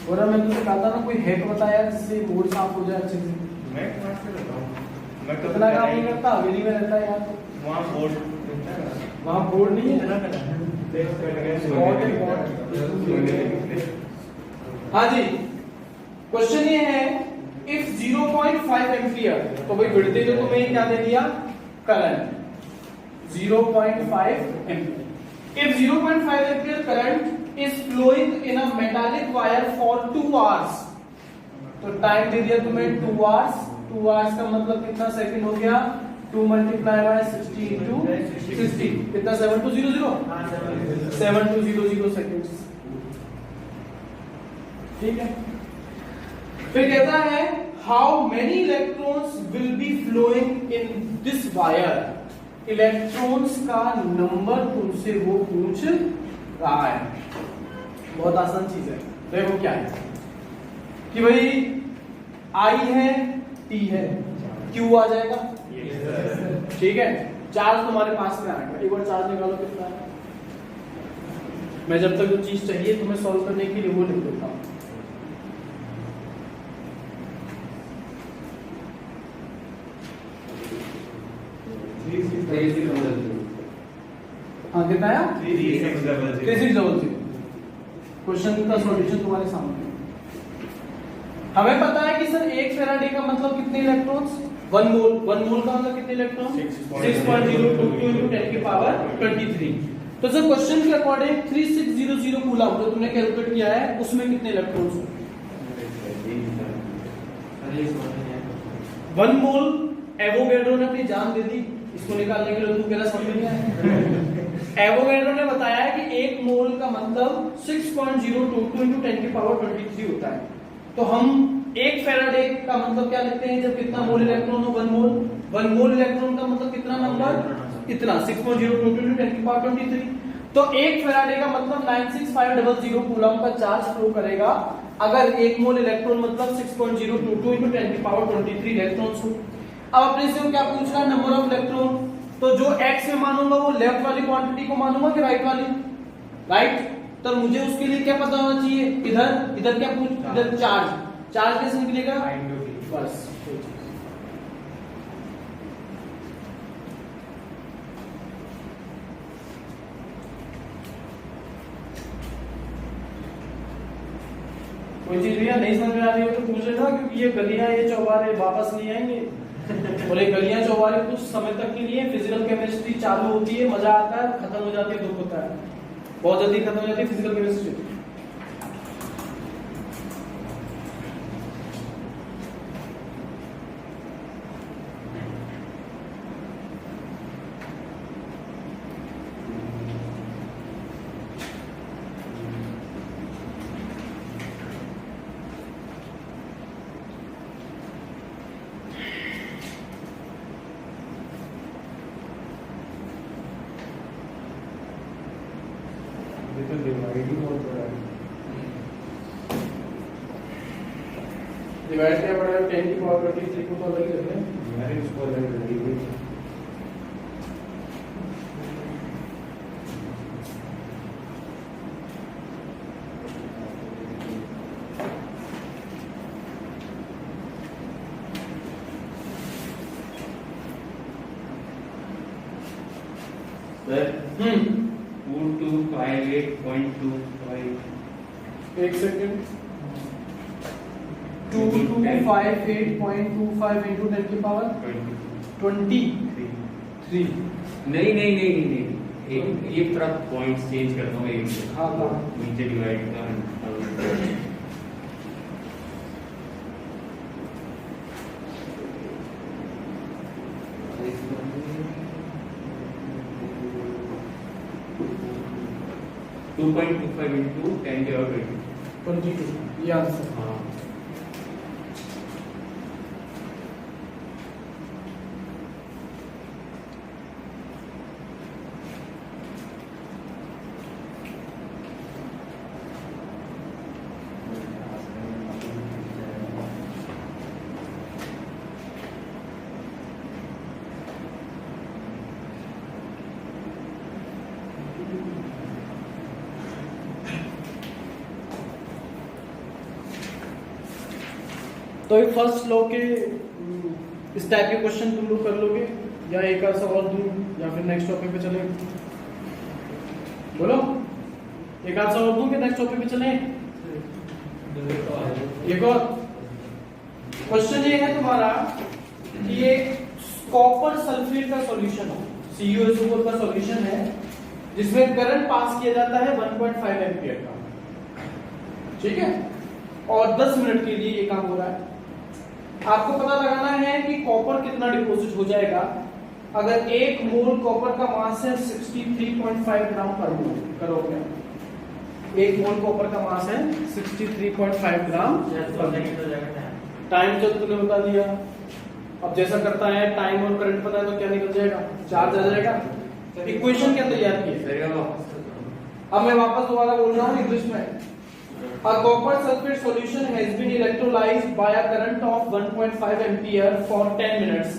और मैं तुझे कहता ना कोई हैक बताया जिससे बोर्ड साफ हो जाए अच्छे से। मैं कहां से बताऊं, मैं तो इतना काम नहीं करता, हवेली में रहता है यार। वहां बोर्ड वहाँ बोर्ड नहीं है ना। हाँ जी, क्वेश्चन ये है इफ 0.5 एम्पियर, तो भाई बढ़ते तो तुम्हें क्या दे दिया? Current 0.5 ampere. If 0.5 ampere current is flowing in a metallic wire for 2 hours, तो टाइम दे दिया तुम्हें 2 hours। 2 hours का मतलब कितना सेकंड हो गया? 2 multiplied by 60 into 60 कितना? 7200 7200 सेकंड्स। ठीक है, फिर कहता है how many electrons will be flowing in this wire. Electrons का नंबर तुमसे वो पूछ रहा है। बहुत आसान चीज है, देखो क्या है कि भाई I है, T है, Q आ जाएगा। ठीक है, चार्ज तुम्हारे पास में आएगा। एक बार चार्ज निकालो कितना है। मैं जब तक जो चीज चाहिए तुम्हें सॉल्व करने के लिए वो लिख देता हूं। हाँ कितना है? 3600। क्वेश्चन का सॉल्यूशन तुम्हारे सामने। हमें पता है कि सर 1 फैराडे का मतलब कितने इलेक्ट्रॉन्स? 1 मोल। 1 मोल का मतलब कितने इलेक्ट्रॉन्स? 6.022 into 10 की पावर 23। तो सर क्वेश्चन के अकॉर्डिंग 3600 कूलम जो तुमने कैलकुलेट किया है उसमें कितने इलेक्ट्रॉन्स होंगे? 1 मोल एवोगैड्रो ने अपनी जान दे दी इसको निकालने के लिए। तू कह रहा समझ नहीं आया? एवोगैड्रो ने बताया है कि 1 मोल का मतलब 6.022 into 10 की पावर 23 होता है। तो हम 1 फैराडे का मतलब क्या लिखते हैं जब कितना मोल इलेक्ट्रॉन हो? 1 मोल। 1 मोल इलेक्ट्रॉन का मतलब कितना नंबर? इतना 6.022 into 10 की पावर 23। तो 1 फैराडे का मतलब 96500 कूलम का चार्ज फ्लो करेगा अगर 1 मोल इलेक्ट्रॉन मतलब 6.022 into 10 की पावर 23 इलेक्ट्रॉन्स हो। अब अपने से क्या पूछ रहा है? Number of electron. तो जो x में मानूंगा वो लेफ्ट वाली क्वांटिटी को मानूंगा कि राइट वाली? राइट। तो मुझे उसके लिए क्या पता होना चाहिए? इधर क्या पूछ? इधर चार्ज कैसे निकलेगा? बस कोई चीज भैया नहीं समझ में आ रही हो तो पूछ लेना, क्योंकि ये गलियां ये चौबारे वापस नहीं आएंगे। और ये गलियां चौबारे कुछ समय तक के लिए फिजिकल केमिस्ट्री चालू होती है, मजा आता है, खत्म हो जाती है, दुख होता है। बहुत जल्दी खत्म हो जाती है फिजिकल केमिस्ट्री। ये तो डिवाइड ही बहुत बड़ा है। डिवाइड क्या पड़ेगा 10 की पावर 23 को तो अलग ही रखना है। यार इसको अलग लगेगी। सर 2258.25 एक सेकंड 2258.25 into 10 की पावर 23। नहीं ये थोड़ा पॉइंट्स चेंज करता हूँ एक से। हाँ, हाँ। नीचे डिवाइड का टू 2.25 into 10 के और 22 ये आंसर। हाँ तो ये फर्स्ट लॉ के इस टाइप के क्वेश्चन तुम लोग कर लोगे या एक आध और दूं या फिर नेक्स्ट टॉपिक पे चले? बोलो, एक आध और दूं कि नेक्स्ट टॉपिक पे चले? एक और क्वेश्चन ये है तुम्हारा कि ये कॉपर सल्फेट का सॉल्यूशन हो, CuSO4 का सॉल्यूशन है जिसमें करंट पास किया जाता है 1.5 एम्पियर का, ठीक है, और 10 मिनट के लिए ये काम हो रहा है। आपको पता लगाना है कि कॉपर कितना डिपॉजिट हो जाएगा अगर 1 मोल कॉपर का मास है 63.5 ग्राम पर मोल। करोगे 1 मोल कॉपर का मास है 63.5 ग्राम। टाइम तो तुमने बता दिया, अब जैसा करता है टाइम और करंट पता है तो क्या निकल जाएगा, चार्ज आ जाएगा। इक्वेशन क्या तैयार की है, अब मैं वापस दोबारा बोल रहा हूँ इंग्लिश में। A copper sulfate solution has been electrolyzed by a current of 1.5 ampere for 10 minutes.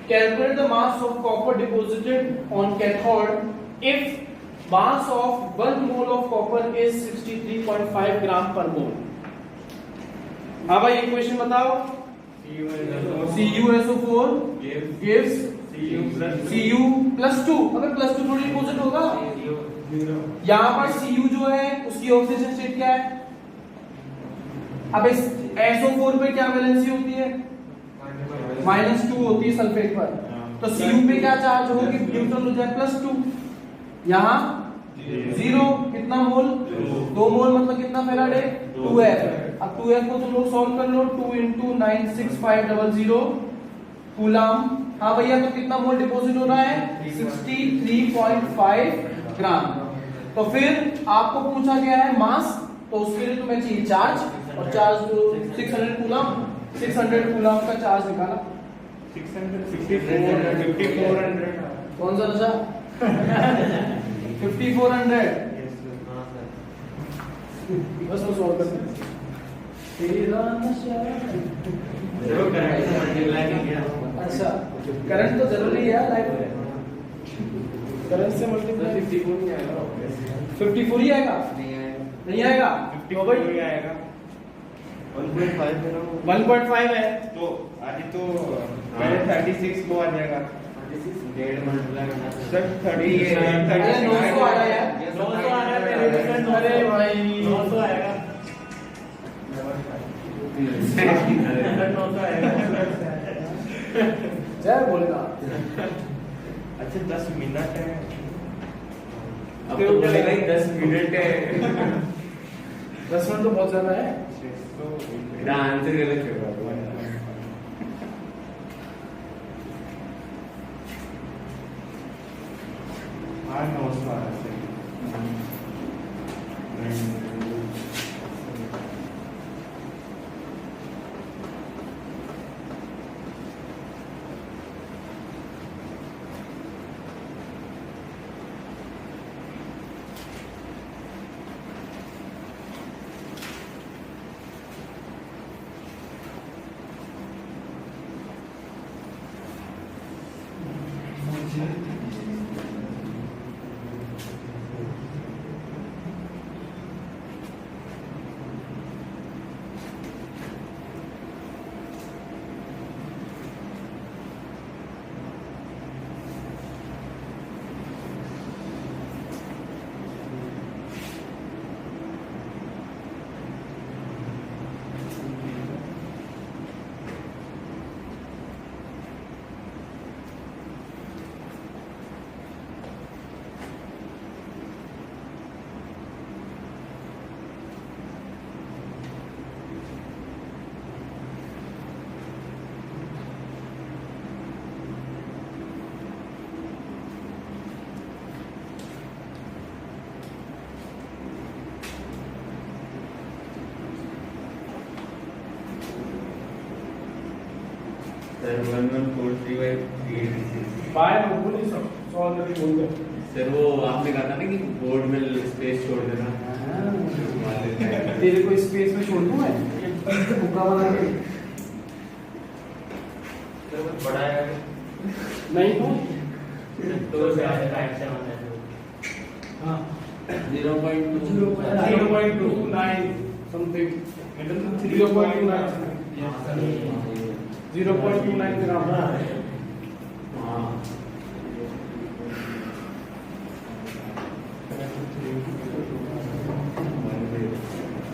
Calculate the mass of copper deposited on cathode if mass of 1 mole of copper is 63.5 gram per mole. हाँ भाई equation बताओ। CuSO4 gives Cu plus 2। अबे plus 2 थोड़ी deposit होगा, यहाँ पर Cu जो है उसकी ऑक्सीजन स्टेट क्या है। अब इस SO4 पे क्या वैलेंसी होती है, -2 होती है सल्फेट पर, तो Cu पे क्या चार्ज होगी, न्यूट्रल हो जाए +2। यहाँ 0 कितना मोल, 2 मोल मतलब कितना फैराडे 2F। अब 2F को तुम लोग सॉल्व कर लो, 2 × 96500 कूलम। हाँ भैया तो कितना मोल डिपॉजिट हो रहा है 63.5 ग्राम। तो फिर आपको पूछा गया है मास, तो उसके लिए तुम्हें चाहिए चार्ज, और चार्ज तो 600 कूलम, 600 कूलम का चार्ज निकाला। 5400 कौन सा नशा 5400 बस वो सॉल्व करते हैं। तेरा नशा अच्छा, करंट तो जरूरी है लाइफ में, करंट से मल्टीप्लाई 54 ही आएगा, नहीं आएगा 54 आएगा। 1.5 है तो आधी तो पहले 36 को आ जाएगा। सर 30 अरे 900 आ रहा है यार, 900 आ रहा है, अरे भाई 900 आएगा। जय बोलेगा। अच्छा 10 मिनट है, अब तो बोलेगा ही 10 मिनट है। 10 मिनट तो बहुत ज्यादा है। मेरा आंसर गलत है। 900 आ रहा है। सर 1143/386 बाय बोल ही सब ऑलरेडी बोल गए। सर वो आपने कहा था ना कि बोर्ड में स्पेस छोड़ देना। तेरे को स्पेस में छोड़ दूं मैं बुका बना के? बड़ा है नहीं तो हाँ 0.29 समथिंग 0.29 ग्राम।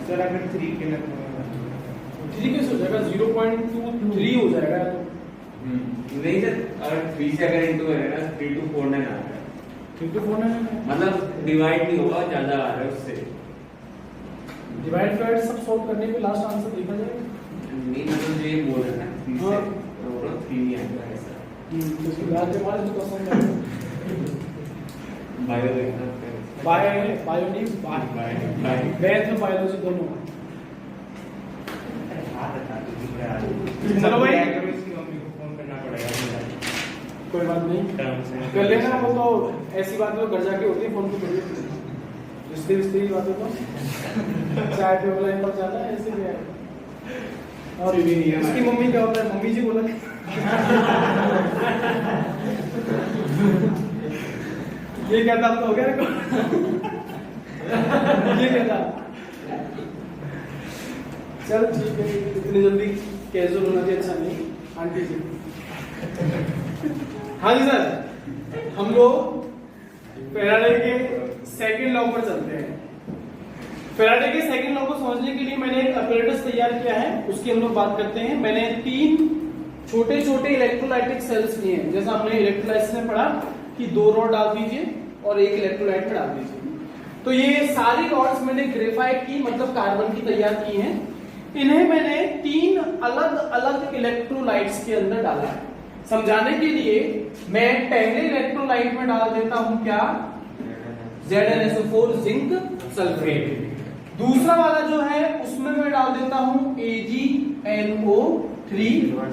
सर अगर 3 के लगभग ठीक है, हो जाएगा 0.23 हो जाएगा। नहीं सर, अगर 3 से अगर इंटू करें ना 3249 आ रहा है। 3249 मतलब डिवाइड नहीं होगा, ज्यादा आ रहा है उससे। डिवाइड बाय सब सॉल्व करने पे लास्ट आंसर देखा जाएगा। नहीं मतलब ये बोल रहे हैं ना 3 से हाँ। और 3 नहीं आएगा ऐसा। तो इसके बाद के हमारे जो क्वेश्चन है बायो देखना फिर। बायो नहीं मैथ में बायोलॉजी दोनों है। चलो भाई, इसकी मम्मी को फोन करना पड़ेगा। कोई बात नहीं, कर लेना। वो तो ऐसी बातें तो घर जाके होती है, फोन पे करिए। रिश्ते रिश्ते की बातें तो चाय पे बोला पर जाना है ऐसे भी है। और भी नहीं है इसकी मम्मी क्या होता है, मम्मी जी बोला ये कहता तो हो गया ये कहता। चल ठीक है, इतनी जल्दी कैजुअल होना भी अच्छा नहीं। आंटी जी हाँ जी सर, हम लोग फैराडे के सेकंड लॉ पर चलते हैं। फैराडे के सेकंड लॉ को समझने के लिए मैंने एक apparatus तैयार किया है, उसकी हम लोग बात करते हैं। मैंने 3 छोटे छोटे इलेक्ट्रोलाइटिक सेल्स लिए हैं। जैसा हमने इलेक्ट्रोलाइसिस में पढ़ा कि 2 रॉड डाल दीजिए और एक इलेक्ट्रोलाइट में डाल दीजिए। तो ये सारी रॉड्स मैंने ग्रेफाइट की, मतलब कार्बन की तैयार की हैं। इन्हें मैंने 3 अलग अलग इलेक्ट्रोलाइट्स के अंदर डाला है। समझाने के लिए मैं पहले इलेक्ट्रोलाइट में डाल देता हूं क्या, ZnSO4 जिंक सल्फेट। दूसरा वाला जो है उसमें मैं डाल देता हूं AgNO3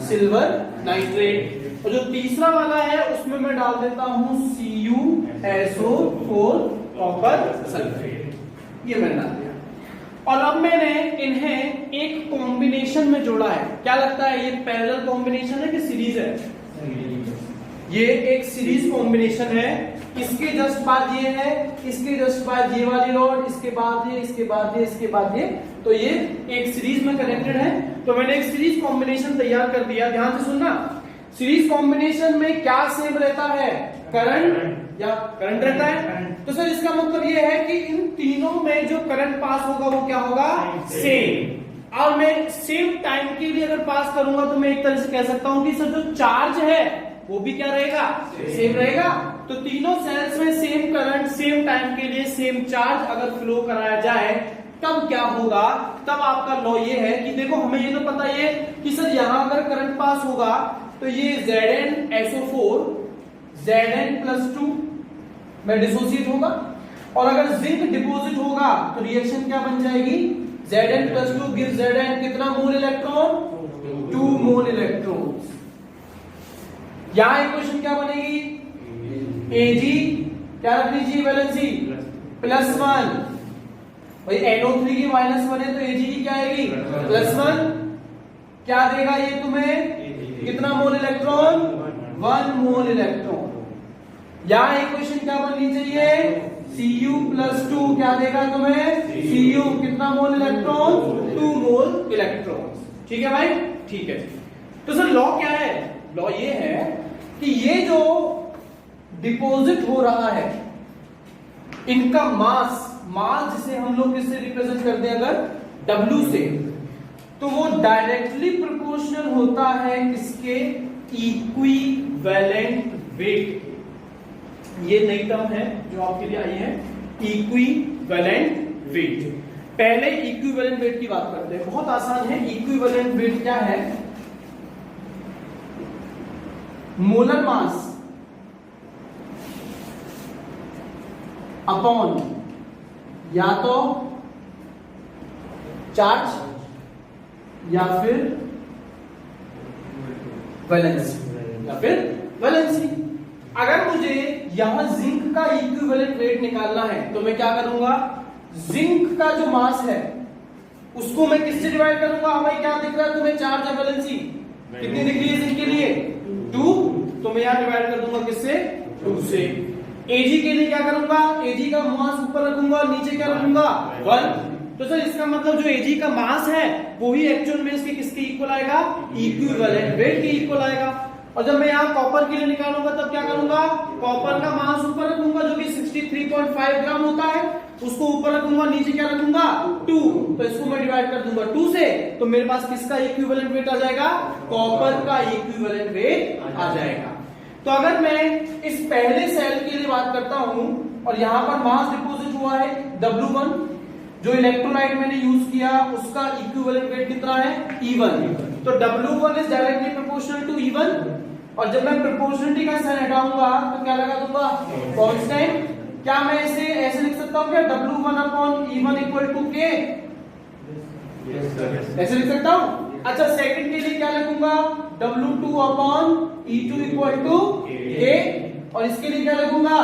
सिल्वर नाइट्रेट। और जो तीसरा वाला है उसमें मैं डाल देता हूं CuSO4 कॉपर सल्फेट। ये मैंने डाल दिया। और अब मैंने इन्हें एक कॉम्बिनेशन में जोड़ा है। क्या लगता है, ये पैरेलल कॉम्बिनेशन है कि सीरीज है? ये एक सीरीज कॉम्बिनेशन है। इसके जस्ट बाद ये है, इसके जस्ट बाद ये वाली रॉड, इसके बाद ये, इसके बाद ये, इसके बाद ये। तो ये एक सीरीज में कनेक्टेड है। तो मैंने एक सीरीज कॉम्बिनेशन तैयार कर दिया। ध्यान से सुनना, सीरीज कॉम्बिनेशन में क्या सेम रहता है, करंट या करंट रहता है। तो सर इसका मतलब ये है कि इन तीनों में जो करंट पास होगा वो क्या होगा, सेम। और मैं सेम टाइम के लिए अगर पास करूंगा तो मैं एक तरह से कह सकता हूं कि सर जो चार्ज है वो भी क्या रहेगा, सेम रहेगा। तो तीनों सेल्स में सेम करंट, सेम टाइम के लिए सेम चार्ज अगर फ्लो कराया जाए तब क्या होगा, तब आपका लॉ ये है कि देखो हमें ये तो पता ही है कि सर यहां अगर करंट पास होगा तो ये ZnSO4 Zn+2 में डिसोसिएट होगा। और अगर जिंक डिपॉजिट होगा तो रिएक्शन क्या बन जाएगी, Zn+2 गिव Zn कितना मोल इलेक्ट्रॉन, 2 मोल इलेक्ट्रॉन। यहां इक्वेशन क्या बनेगी, Ag क्या रख लीजिए वैलेंसी +1। भाई NO3 की -1 है तो Ag की क्या आएगी, +1। क्या देगा ये तुम्हें, कितना मोल इलेक्ट्रॉन, 1 मोल इलेक्ट्रॉन। यहां इक्वेशन क्या बननी चाहिए, Cu+2 क्या देगा तुम्हें, Cu कितना मोल इलेक्ट्रॉन, 2 मोल इलेक्ट्रॉन। ठीक है भाई, ठीक है। तो सर लॉ क्या है, लॉ ये है कि ये जो डिपॉजिट हो रहा है इनका मास जिसे हम लोग किससे रिप्रेजेंट करते हैं, अगर W से, तो वो डायरेक्टली प्रोपोर्शनल होता है किसके, इक्विवेलेंट वेट। ये नई टर्म है जो आपके लिए आई है, इक्विवेलेंट वेट। पहले इक्विवेलेंट वेट की बात करते हैं, बहुत आसान है। इक्विवेलेंट वेट क्या है, मोलर मास अपॉन या तो चार्ज या फिर वैलेंसी या फिर वैलेंसी। अगर मुझे यहां जिंक का इक्विवेलेंट वेट निकालना है तो मैं क्या करूंगा, जिंक का जो मास है उसको मैं किससे डिवाइड करूंगा। हमें क्या दिख रहा है तुम्हें, चार्ज या वैलेंसी कितनी दिख रही है जिंक के लिए 2, तो मैं यहां डिवाइड कर दूंगा किससे 2 से। Ag के लिए क्या करूंगा, Ag का मास ऊपर रखूंगा और नीचे क्या रखूंगा 1। तो सर इसका मतलब जो Ag का मास है वो ही एक्चुअल में इसके किसके इक्वल आएगा, इक्विवेलेंट वेट के इक्वल आएगा। और जब मैं यहाँ कॉपर के लिए निकालूंगा तब क्या करूंगा, कॉपर का मास ऊपर रखूंगा जो कि 63.5 ग्राम होता है, उसको ऊपर रखूंगा, नीचे क्या रखूंगा 2, तो इसको मैं डिवाइड कर दूंगा 2 से, तो मेरे पास किसका इक्विवेलेंट वेट आ जाएगा, कॉपर का इक्विवेलेंट वेट आ जाएगा। तो अगर मैं इस पहले सेल के लिए बात करता हूं और यहां पर मास डिपॉजिट हुआ है W1, जो इलेक्ट्रोलाइट मैंने यूज किया उसका इक्विवेलेंट वेट कितना है E1, तो W1 is directly proportional to E1। और जब मैं प्रोपोर्शनलिटी का साइन हटाऊंगा तो क्या लगा दूंगा कांस्टेंट। क्या मैं इसे ऐसे लिख सकता हूं क्या, W1 upon E1 equal to K, ऐसे लिख सकता हूं। अच्छा सेकंड के लिए क्या लिखूंगा, W2 upon E2 equal to K, और इसके लिए क्या लिखूंगा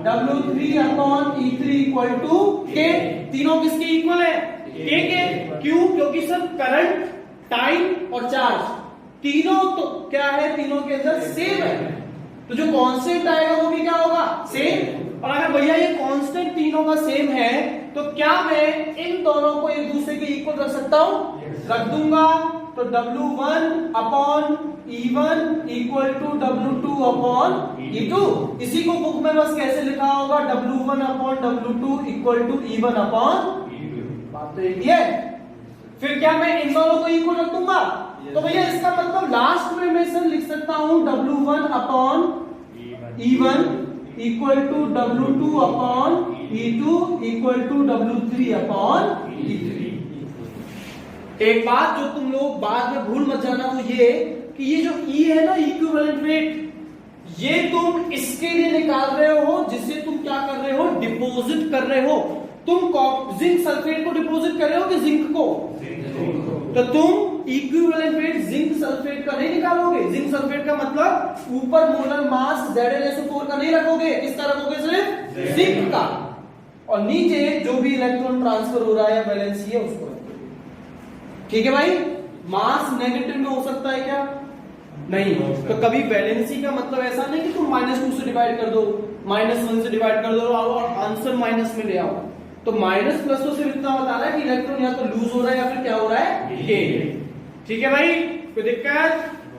W3 upon E3 equal to K। तीनों किसके इक्वल है, K के। क्यों, क्योंकि सर करंट, टाइम और चार्ज तीनों तो क्या है, तीनों के अंदर सेम है, तो जो कांस्टेंट आएगा वो भी क्या होगा सेम। और अगर भैया ये कांस्टेंट तीनों का सेम है तो क्या मैं इन दोनों को एक दूसरे के इक्वल रख सकता हूं, रख दूंगा। तो W1 upon E1 equal to W2 upon E2। इसी को बुक में बस कैसे लिखा होगा, W1 upon W2 equal to E1 upon E2। बात तो एक ही है। फिर क्या मैं इन दोनों को इक्वल रख दूंगा, तो भैया इसका मतलब लास्ट में मैं सर लिख सकता हूं W1 upon E1 equal to W2 upon E2 equal to W3 upon E3। एक बात जो तुम लोग बाद में भूल मत जाना वो ये कि ये जो E है ना इक्विवेलेंट वेट, ये तुम इसके लिए निकाल रहे हो जिसे तुम क्या कर रहे हो, डिपॉजिट कर रहे हो। तुम जिंक सल्फेट को डिपॉजिट कर रहे हो कि जिंक को, तो तुम इक्विवेलेंट वेट जिंक सल्फेट का नहीं निकालोगे। जिंक सल्फेट का मतलब ऊपर मोलर मास ZnSO4 का नहीं रखोगे, किसका रखोगे, सिर्फ जिंक का, और नीचे जो भी इलेक्ट्रॉन ट्रांसफर हो रहा है वैलेंसी है उसको रखोगे। ठीक है भाई, मास नेगेटिव में हो सकता है क्या, नहीं। तो कभी वैलेंसी का मतलब ऐसा नहीं कि तुम -2 से डिवाइड कर दो, -1 से डिवाइड कर दो और आंसर माइनस में ले आओ। तो माइनस प्लस तो सिर्फ इतना बता रहा है कि इलेक्ट्रॉन या तो लूज हो रहा है या फिर क्या हो रहा है, गेन। ठीक है भाई, कोई दिक्कत,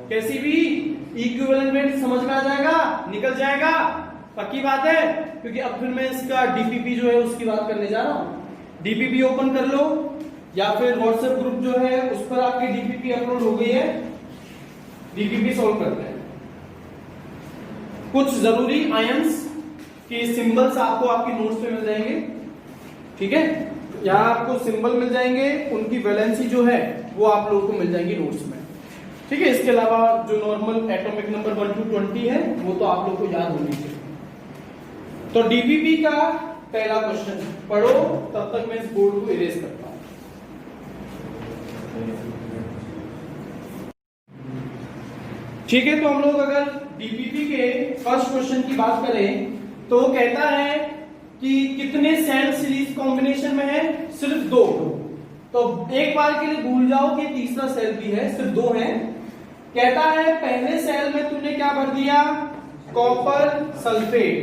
कैसी भी इक्विवेलेंट वेट समझ में आ जाएगा, निकल जाएगा, पक्की बात है। क्योंकि अब फिर मैं इसका डीपीपी जो है उसकी बात करने जा रहा हूं। डीपीपी ओपन कर लो या फिर व्हाट्सएप ग्रुप जो है उस पर आपकी डीपीपी अपलोड हो गई है, डीपीपी सॉल्व करते हैं। कुछ जरूरी आयंस के सिंबल्स आपको आपकी नोट्स पे मिल जाएंगे, ठीक है, यहाँ आपको सिंबल मिल जाएंगे, उनकी वैलेंसी जो है वो आप लोगों को मिल जाएंगी नोट्स में, ठीक है। इसके अलावा जो नॉर्मल एटॉमिक नंबर 1 to 20 है वो तो आप लोग को याद होनी चाहिए। तो डीपीपी का पहला क्वेश्चन पढ़ो, तब तक मैं इस बोर्ड को इरेज करता हूं। ठीक है, तो हम लोग अगर डीपीपी के फर्स्ट क्वेश्चन की बात करें तो वो कहता है कि कितने सेल सीरीज कॉम्बिनेशन में है, सिर्फ 2। तो एक बार के लिए भूल जाओ कि तीसरा सेल भी है, सिर्फ 2 है। कहता है पहले सेल में तुमने क्या भर दिया, कॉपर सल्फेट,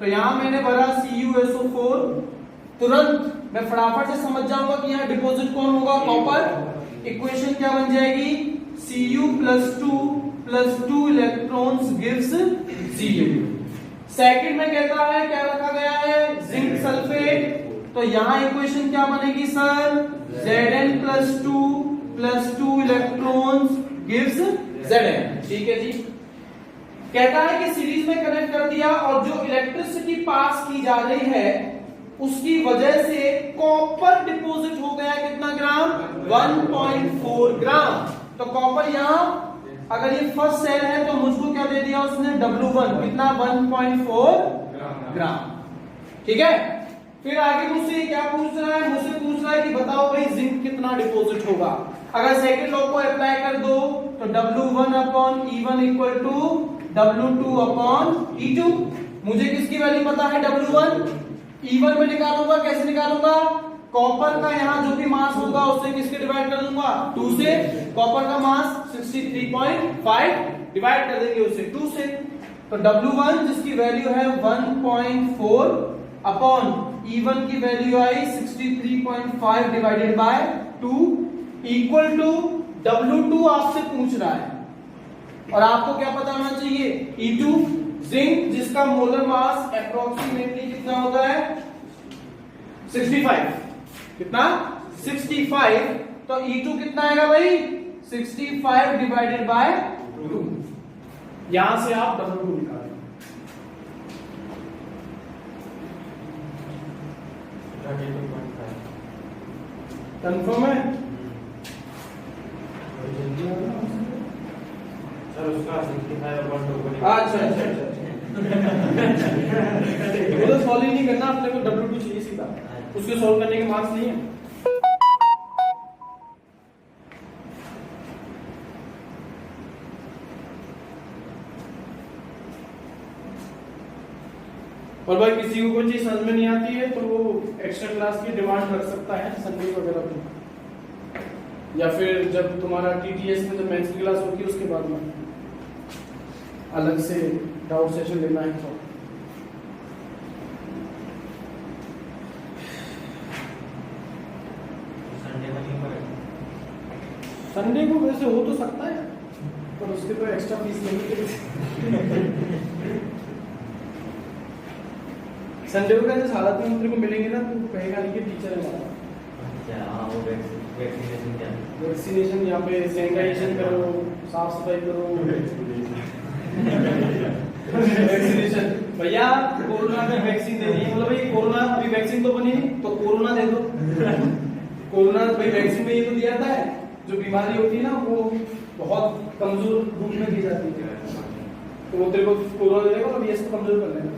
तो यहां मैंने भरा CuSO4। तुरंत मैं फटाफट से समझ जाऊंगा कि यहां डिपॉजिट कौन होगा, कॉपर। इक्वेशन क्या बन जाएगी, Cu + 2 इलेक्ट्रॉन्स गिव्स 0। सेकंड में कहता है क्या रखा गया है, जिंक सल्फेट, तो यहां इक्वेशन क्या बनेगी sir, Zn + 2 electrons gives Zn। ठीक है जी। कहता है कि सीरीज में कनेक्ट कर दिया और जो इलेक्ट्रिसिटी पास की जा रही है उसकी वजह से कॉपर डिपॉजिट हो गया कितना ग्राम, 1.4 ग्राम। तो कॉपर यहां अगर ये फर्स्ट सेल है तो मुझको क्या दे दिया उसने, W1 कितना, 1.4 ग्राम। ठीक है, फिर आगे मुझसे क्या पूछ रहा है, मुझसे पूछ रहा है कि बताओ भाई जिंक कितना डिपॉजिट होगा। अगर सेकंड लॉ को अप्लाई कर दो तो W1 upon E1 equal to W2 upon E2। मुझे किसकी वैल्यू पता है W1, E1 में निकालूंगा, कैसे निकालूंगा, कॉपर का यहाँ जो भी मास होगा उससे किसके डिवाइड कर दूंगा 2 से, कॉपर का मास 63.5 डिवाइड कर देंगे उससे 2 से, तो W1 जिसकी वैल्यू है 1.4 अपॉन E1 की वैल्यू आई 63.5 divided by 2 equal to W2 आपसे पूछ रहा है और आपको क्या पता होना चाहिए E2 जिंक जिसका मोलर मास अप्रोक्सीमेटली कितना होता है 65, कितना 65, तो E2 कितना आएगा भाई 65 डिवाइडेड बाय 2। यहां से आप W2 निकालें। कंफर्म है सर उसका 65 अपॉन 2 को अच्छा वो तो सॉल्व ही नहीं करना, अपने को W2 चाहिए सीधा, उसके सॉल्व करने के मार्क्स नहीं है। और भाई किसी को कोई चीज समझ में नहीं आती है तो वो एक्स्ट्रा क्लास की डिमांड रख सकता है संडे वगैरह पे, या फिर जब तुम्हारा TTS में जब मेंस की क्लास होती है उसके बाद में अलग से डाउट सेशन लेना है। तो संडे को वैसे हो तो सकता है पर उसके तो एक्स्ट्रा फीस लेंगे। संडे को कैसे सारा दिन तेरे को मिलेंगे ना, तू कहेगा नहीं कि टीचर है हमारा। अच्छा हां वो वैक्सीनेशन क्या, वैक्सीनेशन यहाँ पे सैनिटाइजेशन करो, साफ सफाई करो। वैक्सीनेशन भैया कोरोना की वैक्सीन देनी है, मतलब भाई कोरोना अभी वैक्सीन तो बनी नहीं तो कोरोना दे दो। कोरोना भाई वैक्सीन में ये तो दिया था जो बीमारी होती है ना वो बहुत कमजोर रूप में दी जाती है, तो वो तेरे को कोरोना देगा और VS को कमजोर कर लेगा।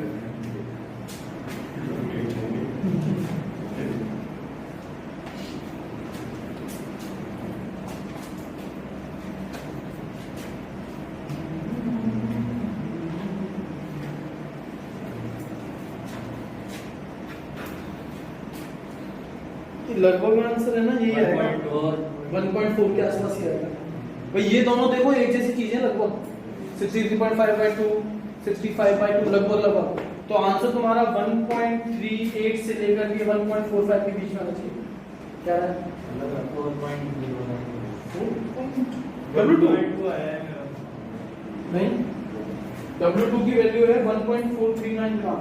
लगभग आंसर है ना यही आएगा 1.4 के आसपास ही आएगा भाई। ये दोनों देखो एक जैसी चीजें लगभग 63.5/2 65/2 लगभग, तो आंसर तुम्हारा 1.38 से लेकर के 1.45 के बीच में आना चाहिए। क्या है W2 नहीं, W2 की वैल्यू है 1.439 ग्राम।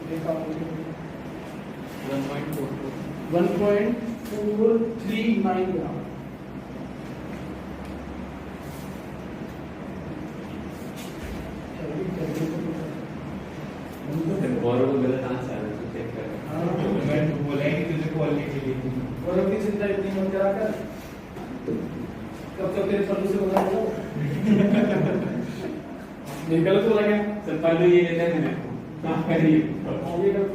1.439 ग्राम। और वो गलत आंसर है तो चेक कर। मैं बोला है कि तुझे कॉल के लिए और अपनी चिंता इतनी मत करा कर, कब तक तेरे फल से बोला वो नहीं गलत बोला क्या सर पहले ये लेते हैं मेरे को माफ करिए, ये गलत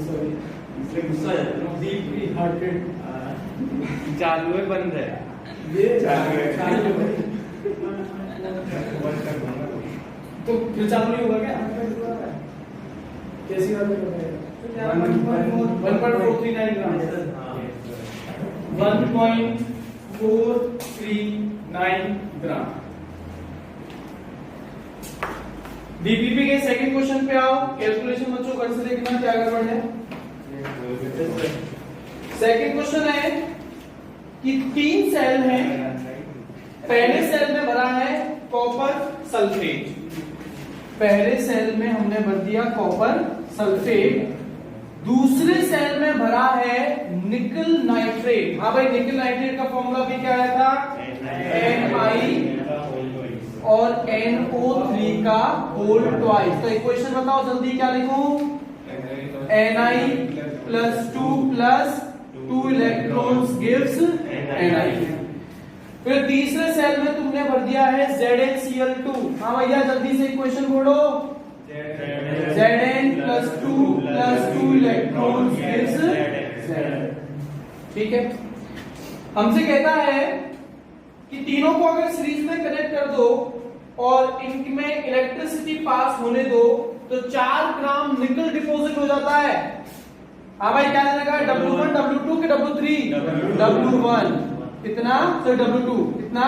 सॉरी इसलिए गुस्सा आ जाता है ना, डीपली हार्टेड चालू है बंद है ये चालू है। चालू है तो फिर चालू नहीं होगा क्या? कैसी बात कर रहे हैं? 1.439 ग्राम 1.439 ग्राम। डीपीपी के सेकंड क्वेश्चन पे आओ। कैलकुलेशन बच्चों घर से देखना क्या गड़बड़ है। सेकंड क्वेश्चन है कि 3 सेल हैं, पहले सेल में भरा है कॉपर सल्फेट, पहले सेल में हमने भर दिया कॉपर सल्फेट, दूसरे सेल में भरा है निकल नाइट्रेट। हाँ भाई निकल नाइट्रेट का फॉर्मूला भी क्या आया था Ni और NO3 का होल ट्वाइस। तो इक्वेशन बताओ जल्दी क्या लिखूं, Ni plus 2 plus 2 electrons gives Ni। फिर तीसरे सेल में तुमने भर दिया है ZnCl2। हाँ भैया जल्दी से इक्वेशन बोलो, Zn plus 2 electrons gives Z। ठीक है, हमसे कहता है कि तीनों को अगर सीरीज में कनेक्ट कर दो और इनमें इलेक्ट्रिसिटी पास होने दो तो 4 ग्राम निकल डिपॉजिट हो जाता है। हाँ भाई, क्या देगा? W1 W2 के W3? W1 कितना, तो W2 कितना,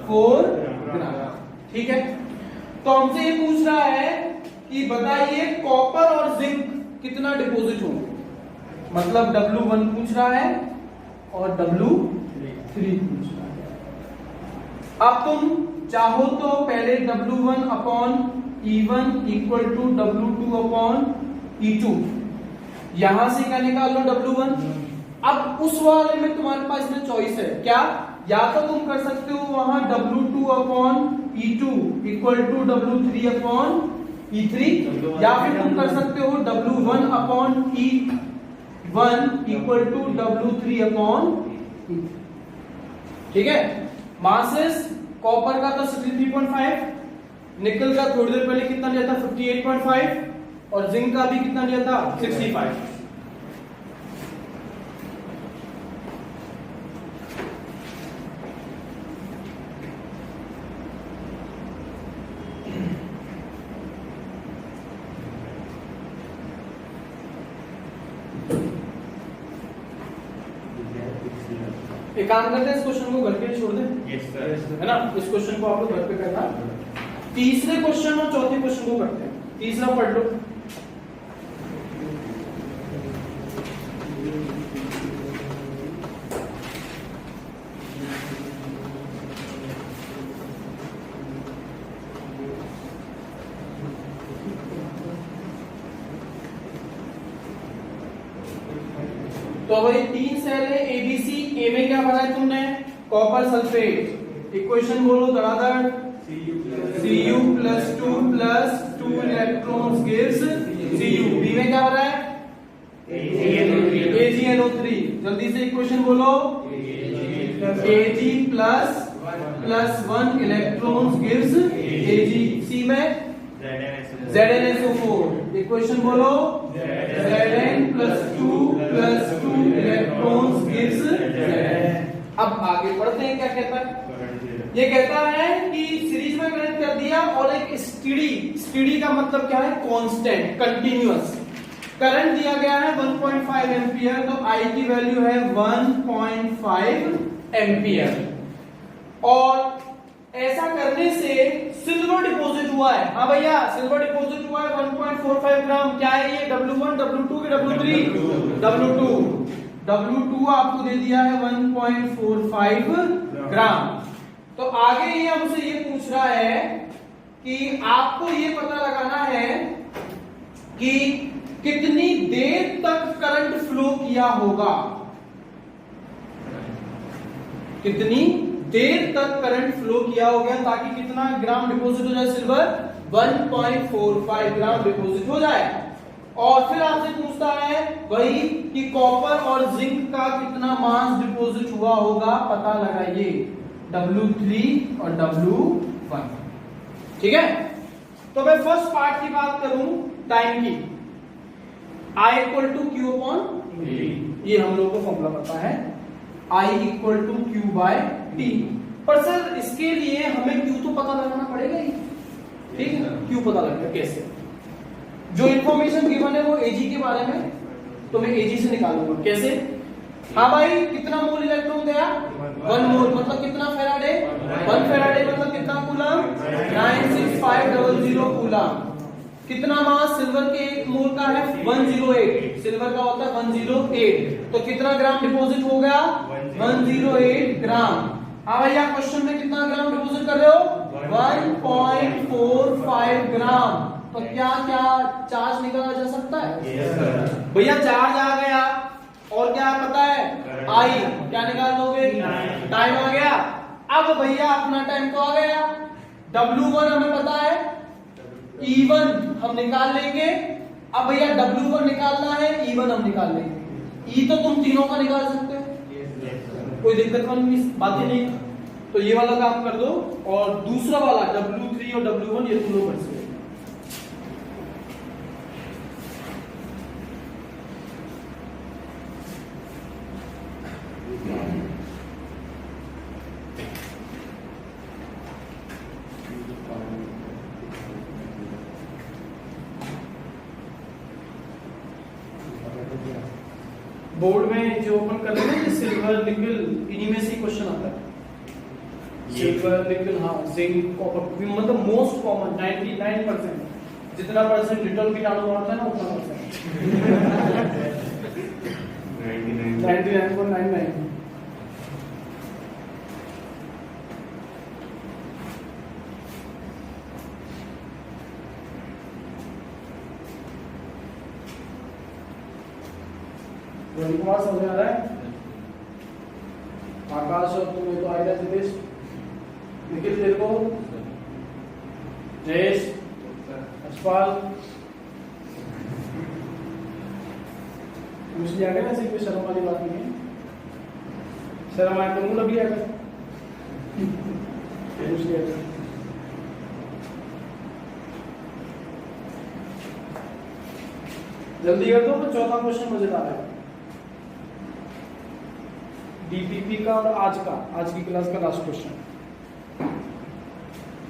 4 ग्राम। ठीक है, तो हमसे ये पूछ रहा है कि बताइए कॉपर और जिंक कितना डिपॉजिट होंगे। मतलब W1 पूछ रहा है और W3 पूछ रहा है। अब तुम चाहो तो पहले W1 upon E1 equal to W2 upon E2 यहां से क्या निकाल लो W1। अब उस वाले में तुम्हारे पास में चॉइस है क्या, या तो तुम कर सकते हो वहां W2 upon E2 equal to W3 upon E3, या फिर तुम कर सकते हो W1 upon E1 equal to W3 upon E3। ठीक है, मासेस कॉपर का तो 63.5, निकल का थोड़ी देर पहले कितना लिया था 58.5, और जिंक का भी कितना लिया था 65। एक काम करते हैं, इस क्वेश्चन को घर पे छोड़ दें। यस सर, है ना, इस क्वेश्चन को आप लोग घर पे करना। तीसरे क्वेश्चन और चौथे क्वेश्चन को करते हैं। तीसरा पढ़ लो। तो भाई 3 सेल है ABC, ए में क्या भरा है तुमने, कॉपर सल्फेट। इक्वेशन बोलो धड़ाधड़, Cu plus 2 electrons gives Cu। B में क्या भरा है, AgNO3। जल्दी से इक्वेशन बोलो, Ag plus 1 electrons gives Ag। सी में ZnSO4। इक्वेशन बोलो, Zn plus 2 electrons gives Z। अब आगे बढ़ते हैं, क्या कहता है। ये कहता है कि सीरीज में कनेक्ट कर दिया और एक स्टेडी का मतलब क्या है, कांस्टेंट, कंटीन्यूअस करंट दिया गया है 1.5 एम्पियर। तो I की वैल्यू है 1.5 एम्पियर, और ऐसा करने से सिल्वर डिपॉजिट हुआ है। हाँ भैया, सिल्वर डिपॉजिट हुआ है 1.45 ग्राम। क्या है ये, W1 W2 के W3? W2 आपको दे दिया है 1.45 ग्राम। तो आगे ये हमसे ये पूछ रहा है कि आपको ये पता लगाना है कि कितनी देर तक करंट फ्लो किया होगा, कितनी देर तक करंट फ्लो किया हो गया ताकि कितना ग्राम डिपॉजिट हो जाए सिल्वर, 1.45 ग्राम डिपॉजिट हो जाए। और फिर आपसे पूछता है वही कि कॉपर और जिंक का कितना मास डिपॉजिट हुआ होगा, पता लगाइए, W3 और W1। ठीक है, तो मैं फर्स्ट पार्ट की बात करूं टाइम की, I equal to Q upon, ये हम लोग को फॉर्मूला पता है, I equal to Q by T. पर सर इसके लिए हमें क्यू तो पता लगाना पड़ेगा ही। ठीक है, क्यू पता लगेगा कैसे, जो इंफॉर्मेशन गिवन है वो एजी के बारे में, तो मैं एजी से निकालूंगा। कैसे, हाँ भाई, कितना मोल इलेक्ट्रॉन गया, 1 मोल, मतलब कितना फेराडे, 1 फेराडे मतलब कितना कूलम, 96500 कूलम। कितना मास सिल्वर के 1 मोल का है, 108, सिल्वर का होता है 108। तो कितना ग्राम डिपॉजिट हो गया, 108 ग्राम। हाँ भैया, क्वेश्चन में कितना ग्राम डिपॉजिट कर रहे हो, 1.45 ग्राम। तो क्या क्या चार्ज निकाला जा सकता है भैया, चार्ज आ गया, और क्या पता है, आई, क्या निकाल दोगे, टाइम आ गया। अब भैया अपना टाइम तो आ गया, W1 हमें पता है, E1 हम निकाल लेंगे। अब भैया W1 निकालना है, E1 हम निकाल लेंगे। E तो तुम तीनों का निकाल सकते हो, कोई दिक्कत वाली बात ही नहीं। तो ये वाला काम कर दो, और दूसरा वाला W3 और W1 ये तुम लोग कर सकते हो। बोर्ड में जो ओपन कर रहे हैं सिल्वर निकल, इन्हीं में से क्वेश्चन आता है। सिल्वर निकल, हाँ, जिंक कॉपर, मतलब मोस्ट कॉमन 99%। जितना परसेंट डिटॉल कीटाणु मारता है ना उतना परसेंट 99.99। रोहित कुमार समझ में आ रहा है? आकाश और तुम्हें तो आएगा जितेश, निखिल तेरे को, जयेश, अशपाल, मुझे आ गया ना, ऐसी कोई शर्म वाली बात नहीं है। शर्म आए तो मुंह लग गया जल्दी कर दो। चौथा क्वेश्चन मजेदार है, डीपीपी का और आज की क्लास का लास्ट क्वेश्चन।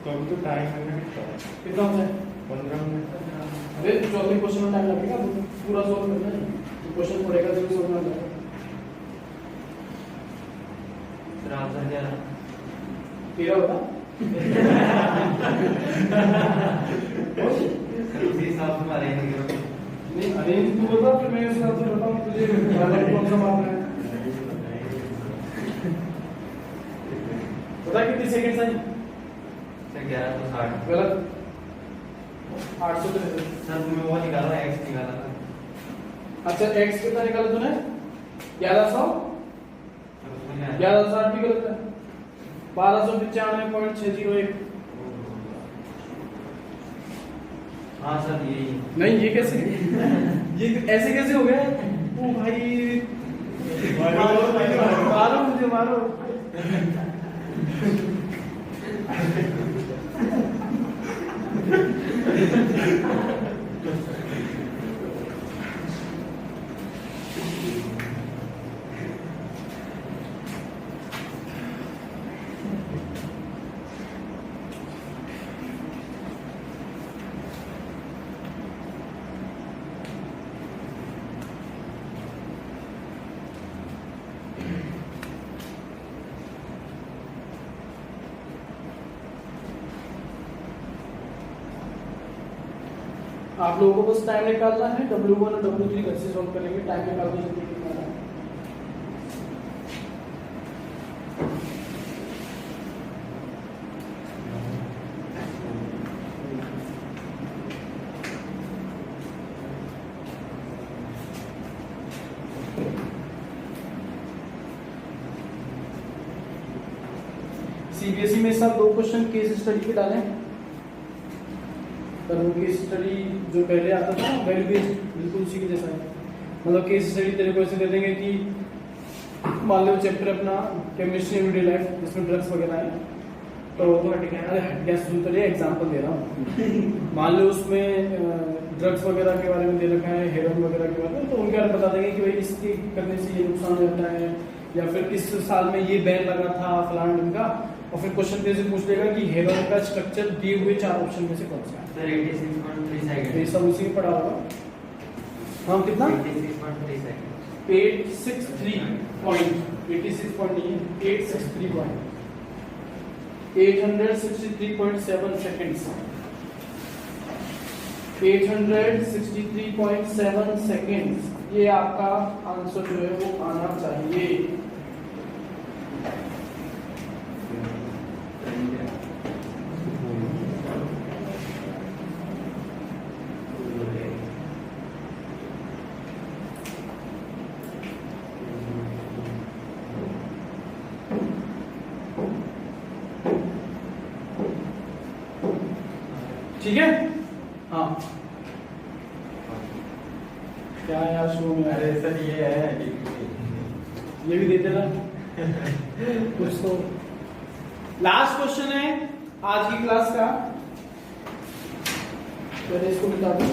तो अभी तो टाइम है कितना होता है? 15 मिनट। अरे चौथे क्वेश्चन में टाइम लगेगा, पूरा सॉल्व करना है। तो क्वेश्चन पड़ेगा जब सॉल्व करना है। फिर आंसर क्या है? तेरा होगा इसी हिसाब से मारेंगे। नहीं, अरे तू बता, फिर मैं उस हिसाब से बताऊं तुझे कौन सा मारना है। पता कितनी सेकंड है? 1160। गलत, 800। सर तुम्हें वो निकाला, एक्स निकाला था। अच्छा, एक्स कितना निकाला तूने? 1100। अब उसमें क्या है? 1160 भी गलत है। 1295.601। हाँ सर यही। नहीं, ये कैसे ये ऐसे कैसे हो गया? ओ भाई, मारो मुझे, मारो। आप लोगों को बस टाइम निकालना है। W1 और W3 कैसे सॉल्व करेंगे, टाइम निकाल दो जल्दी कितना है। सीबीएसई में सब 2 क्वेश्चन केस स्टडी के डालें। पर वो केस स्टडी जो पहले आता था ना, वैल्यू बेस्ड, बिल्कुल उसी के जैसा है। मतलब केस स्टडी तेरे को ऐसे दे देंगे कि मान लो चैप्टर अपना केमिस्ट्री एवरीडे लाइफ, जिसमें ड्रग्स वगैरह है, तो अरे सुन तो एग्जाम्पल दे रहा हूँ। मान लो उसमें ड्रग्स वगैरह के बारे में दे रखा है, हेरोइन वगैरह के बारे में, तो उनके बारे में बता देंगे कि भाई इसके करने से ये नुकसान होता है, या फिर इस साल में ये बैन लगा था फलाना दिन का। और फिर क्वेश्चन से पूछ लेगा कि हेरोइन का स्ट्रक्चर दिए हुए 4 ऑप्शन में से कौन सा है। Sir 86.3 second. ये सब उसी में पड़ा होगा। हाँ, कितना? 86.3 सेकंड। 86 पॉइंट नहीं है, 863 पॉइंट, 863.7 सेकंड्स, 863.7 सेकंड्स। ये आपका आंसर जो है वो आना चाहिए। ठीक है? हाँ, क्या यार शो में? अरे सर ये है, ये भी दे देना कुछ तो। लास्ट क्वेश्चन है आज की क्लास का, पहले इसको मिटा दो।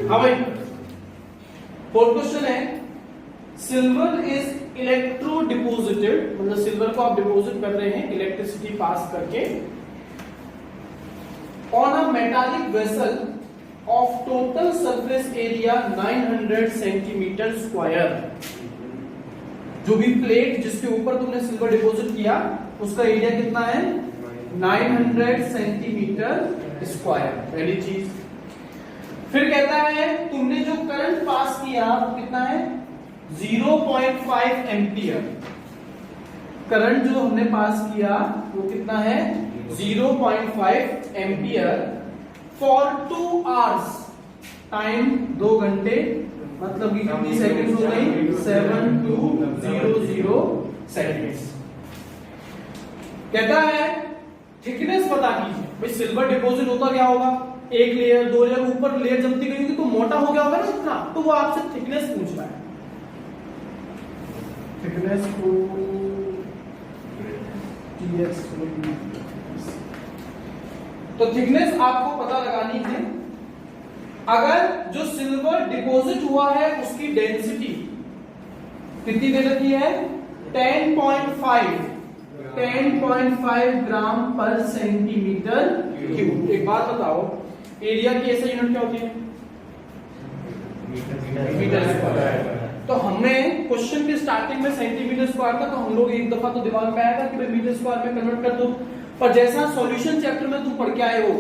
हाँ भाई, फोर्थ क्वेश्चन है सिल्वर इज इलेक्ट्रो डिपोजिटेड, मतलब सिल्वर को आप डिपोजिट कर रहे हैं इलेक्ट्रिसिटी पास करके on a metallic vessel of total surface area 900 centimetre square. जो भी प्लेट जिसके ऊपर तुमने सिल्वर डिपोजिट किया उसका एरिया कितना है 900 सेंटीमीटर स्क्वायर, पहली चीज। फिर कहता है तुमने जो करंट पास किया वो कितना है 0.5 एम्पियर। करंट जो हमने पास किया वो कितना है 0.5 एम्पियर फॉर 2 आवर्स, टाइम 2 घंटे, मतलब कि कितनी सेकंड्स हो गई 7200 सेकंड्स। कहता है थिकनेस पता कीजिए। भाई सिल्वर डिपॉजिट होता क्या होगा, एक लेयर 2 लेयर ऊपर लेयर जमती गई होगी तो मोटा हो गया होगा ना इतना, तो वो आपसे थिकनेस पूछ रहा है। थिकनेस को तो थिकनेस आपको पता लगानी है। अगर जो सिल्वर डिपॉजिट हुआ है उसकी डेंसिटी कितनी दे रखी है 10.5 ग्राम पर सेंटीमीटर क्यूब। एक बात बताओ, एरिया की ऐसा यूनिट क्या होती है मीटर स्क्वायर। तो हमें क्वेश्चन के स्टार्टिंग में सेंटीमीटर स्क्वायर था, तो हम लोग एक दफा तो दिमाग में आएगा कि भाई मीटर स्क्वायर में कन्वर्ट कर दो। पर जैसा सॉल्यूशन चैप्टर में तुम पढ़ के आए हो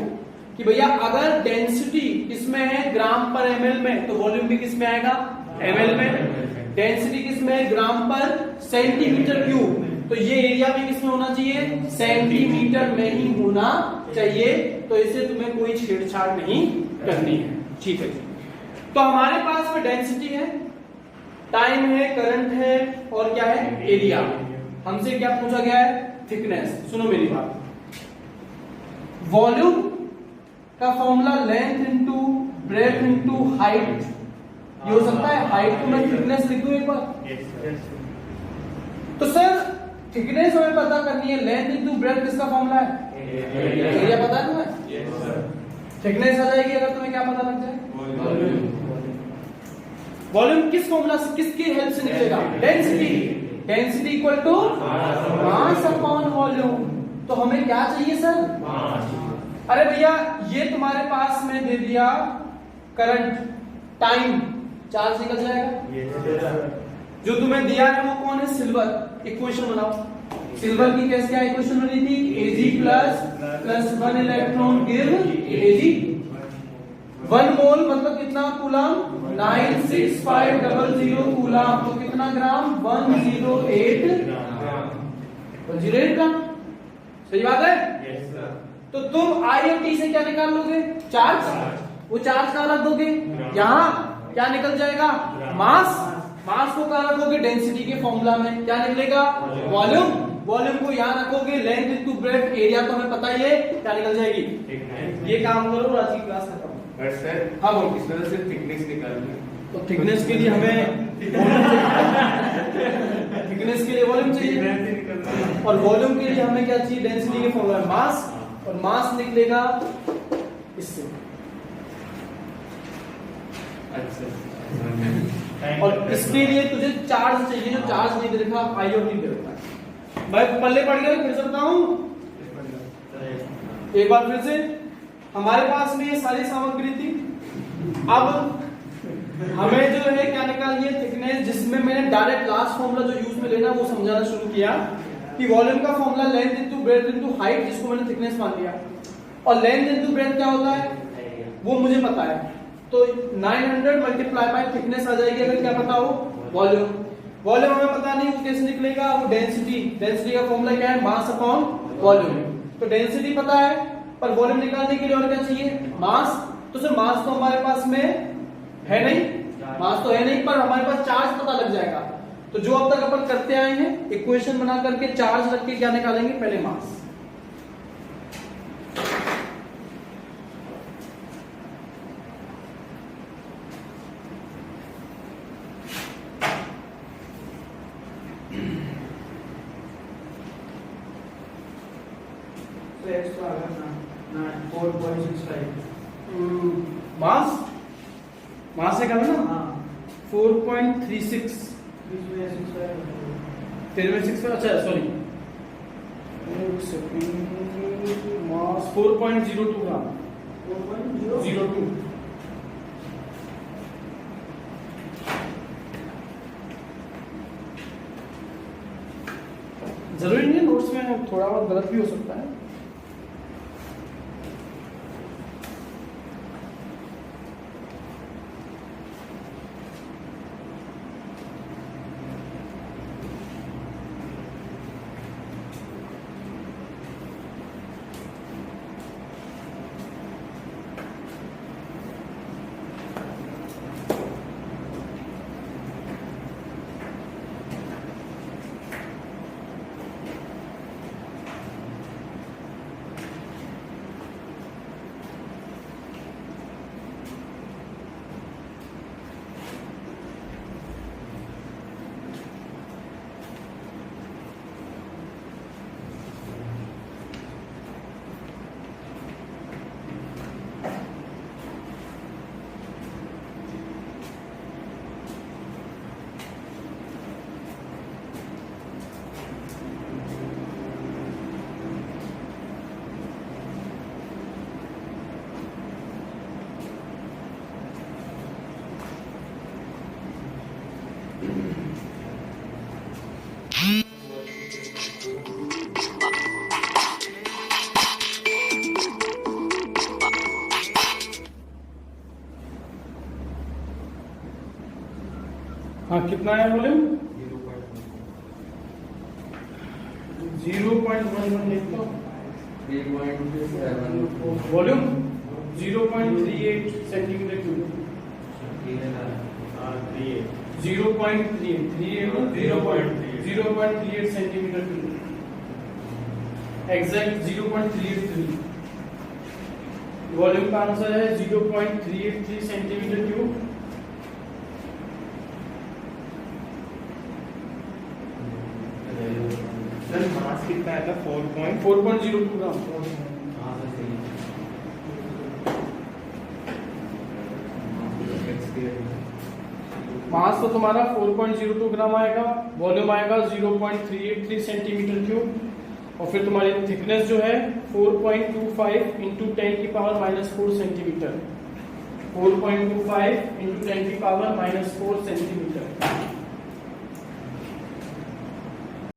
कि भैया अगर डेंसिटी किसमें है ग्राम पर एमएल में, तो वॉल्यूम भी किसमें आएगा एमएल में। डेंसिटी किसमें है ग्राम पर सेंटीमीटर क्यूब, तो ये एरिया भी किसमें होना चाहिए सेंटीमीटर में ही होना चाहिए। तो इसे तुम्हें कोई छेड़छाड़ नहीं करनी है, ठीक है। तो हमारे पास में डेंसिटी है, टाइम है, करंट है और क्या है एरिया। हमसे क्या पूछा गया है थिकनेस। सुनो मेरी बात, वॉल्यूम का formula length into breadth into height. ये हो सकता है हाइट को मैं थिकनेस लिख दूं एक बार। तो सर थिकनेस हमें पता करनी है, लेंथ इनटू ब्रेथ किसका फॉर्मूला है एरिया पता है तुम्हें। थिकनेस आ जाएगी अगर तुम्हें क्या पता लग जाए वॉल्यूम किस फॉर्मूला से किसकी हेल्प से निकलेगा density. Density equal to mass upon volume. तो हमें क्या चाहिए सर अरे भैया ये तुम्हारे पास में दे दिया करंट, टाइम, चार्ज निकल जाएगा। जो तुम्हें दिया है वो कौन है सिल्वर। इक्वेशन बनाओ। सिल्वर की कैसे क्या इक्वेशन बनी थी Ag plus 1 electron give Ag। 1 मोल मतलब कितना कूलम 96500 कूलम, तो कितना ग्राम 108 ग्राम। सही बात है। तो तुम आई और टी से क्या निकाल लोगे चार्ज। वो चार्ज कहां रख दोगे यहाँ, क्या निकल जाएगा मास। मास को कहां रखोगे डेंसिटी के फॉर्मूला में, क्या निकलेगा वॉल्यूम। वॉल्यूम को यहाँ रखोगे, लेंथ इनटू ब्रेथ, एरिया तो हमें पता ही है क्या निकल जाएगी। ये काम करो और आज की क्लास खत्म। सर हाँ बोलो। इस वजह से थिकनेस निकालनी है। तो थिकनेस के लिए हमें थिकनेस के लिए वॉल्यूम चाहिए और वॉल्यूम के लिए हमें क्या चाहिए डेंसिटी के फॉर्मूला मास, और मास निकलेगा इससे। और इसके लिए तुझे चार्ज चाहिए, जो चार्ज नहीं दे रखा आई और टी दे रखा है। मैं पल्ले पड़ गया फिर से बताऊं एक बार फिर से। हमारे पास में ये सारी सामग्री थी। अब हमें जो है क्या निकालिए थिकनेस, जिसमें मैंने डायरेक्ट लास्ट फॉर्मूला जो यूज में लेना वो समझाना शुरू किया कि वॉल्यूम का formula length into breadth into height, जिसको मैंने थिकनेस मान लिया। और लेंथ इनटू ब्रेथ क्या होता है वो मुझे पता है, तो 900 मल्टीप्लाई बाय थिकनेस आ जाएगी अगर क्या पता हो वॉल्यूम। वॉल्यूम हमें पता नहीं वो कैसे निकलेगा, वो डेंसिटी। डेंसिटी का फॉर्मूला क्या है मास अपॉन वॉल्यूम। तो डेंसिटी पता है पर वॉल्यूम निकालने के लिए और क्या चाहिए मास। तो सर मास तो हमारे पास में है नहीं, मास तो है नहीं, पर हमारे पास चार्ज पता लग जाएगा। तो जो अब तक अपन करते आए हैं इक्वेशन बना करके चार्ज रख के क्या निकालेंगे पहले मास। तो x तो आ गया ना 4.65 मास मास है क्या ना हाँ 4.36 तेरे में 6 अच्छा सॉरी मास 4.02 ग्राम 4.02 जरूरी नहीं है नोट्स में थोड़ा बहुत गलत भी हो सकता है। हाँ कितना है वॉल्यूम 0.11 लिख low volume 0.38 centimetre cube 0.38 centimetre cube exact 0.383 volume का आंसर है 0.383 सेंटीमीटर क्यूब। मास कितना है था 4.02 ग्राम। मास तो तुम्हारा 4.02 ग्राम आएगा, वॉल्यूम आएगा 0.383 सेंटीमीटर क्यूब और फिर तुम्हारी थिकनेस जो है 4.25 इंटू 10 की पावर -4 सेंटीमीटर 4.25 इंटू 10 की पावर -4 सेंटीमीटर।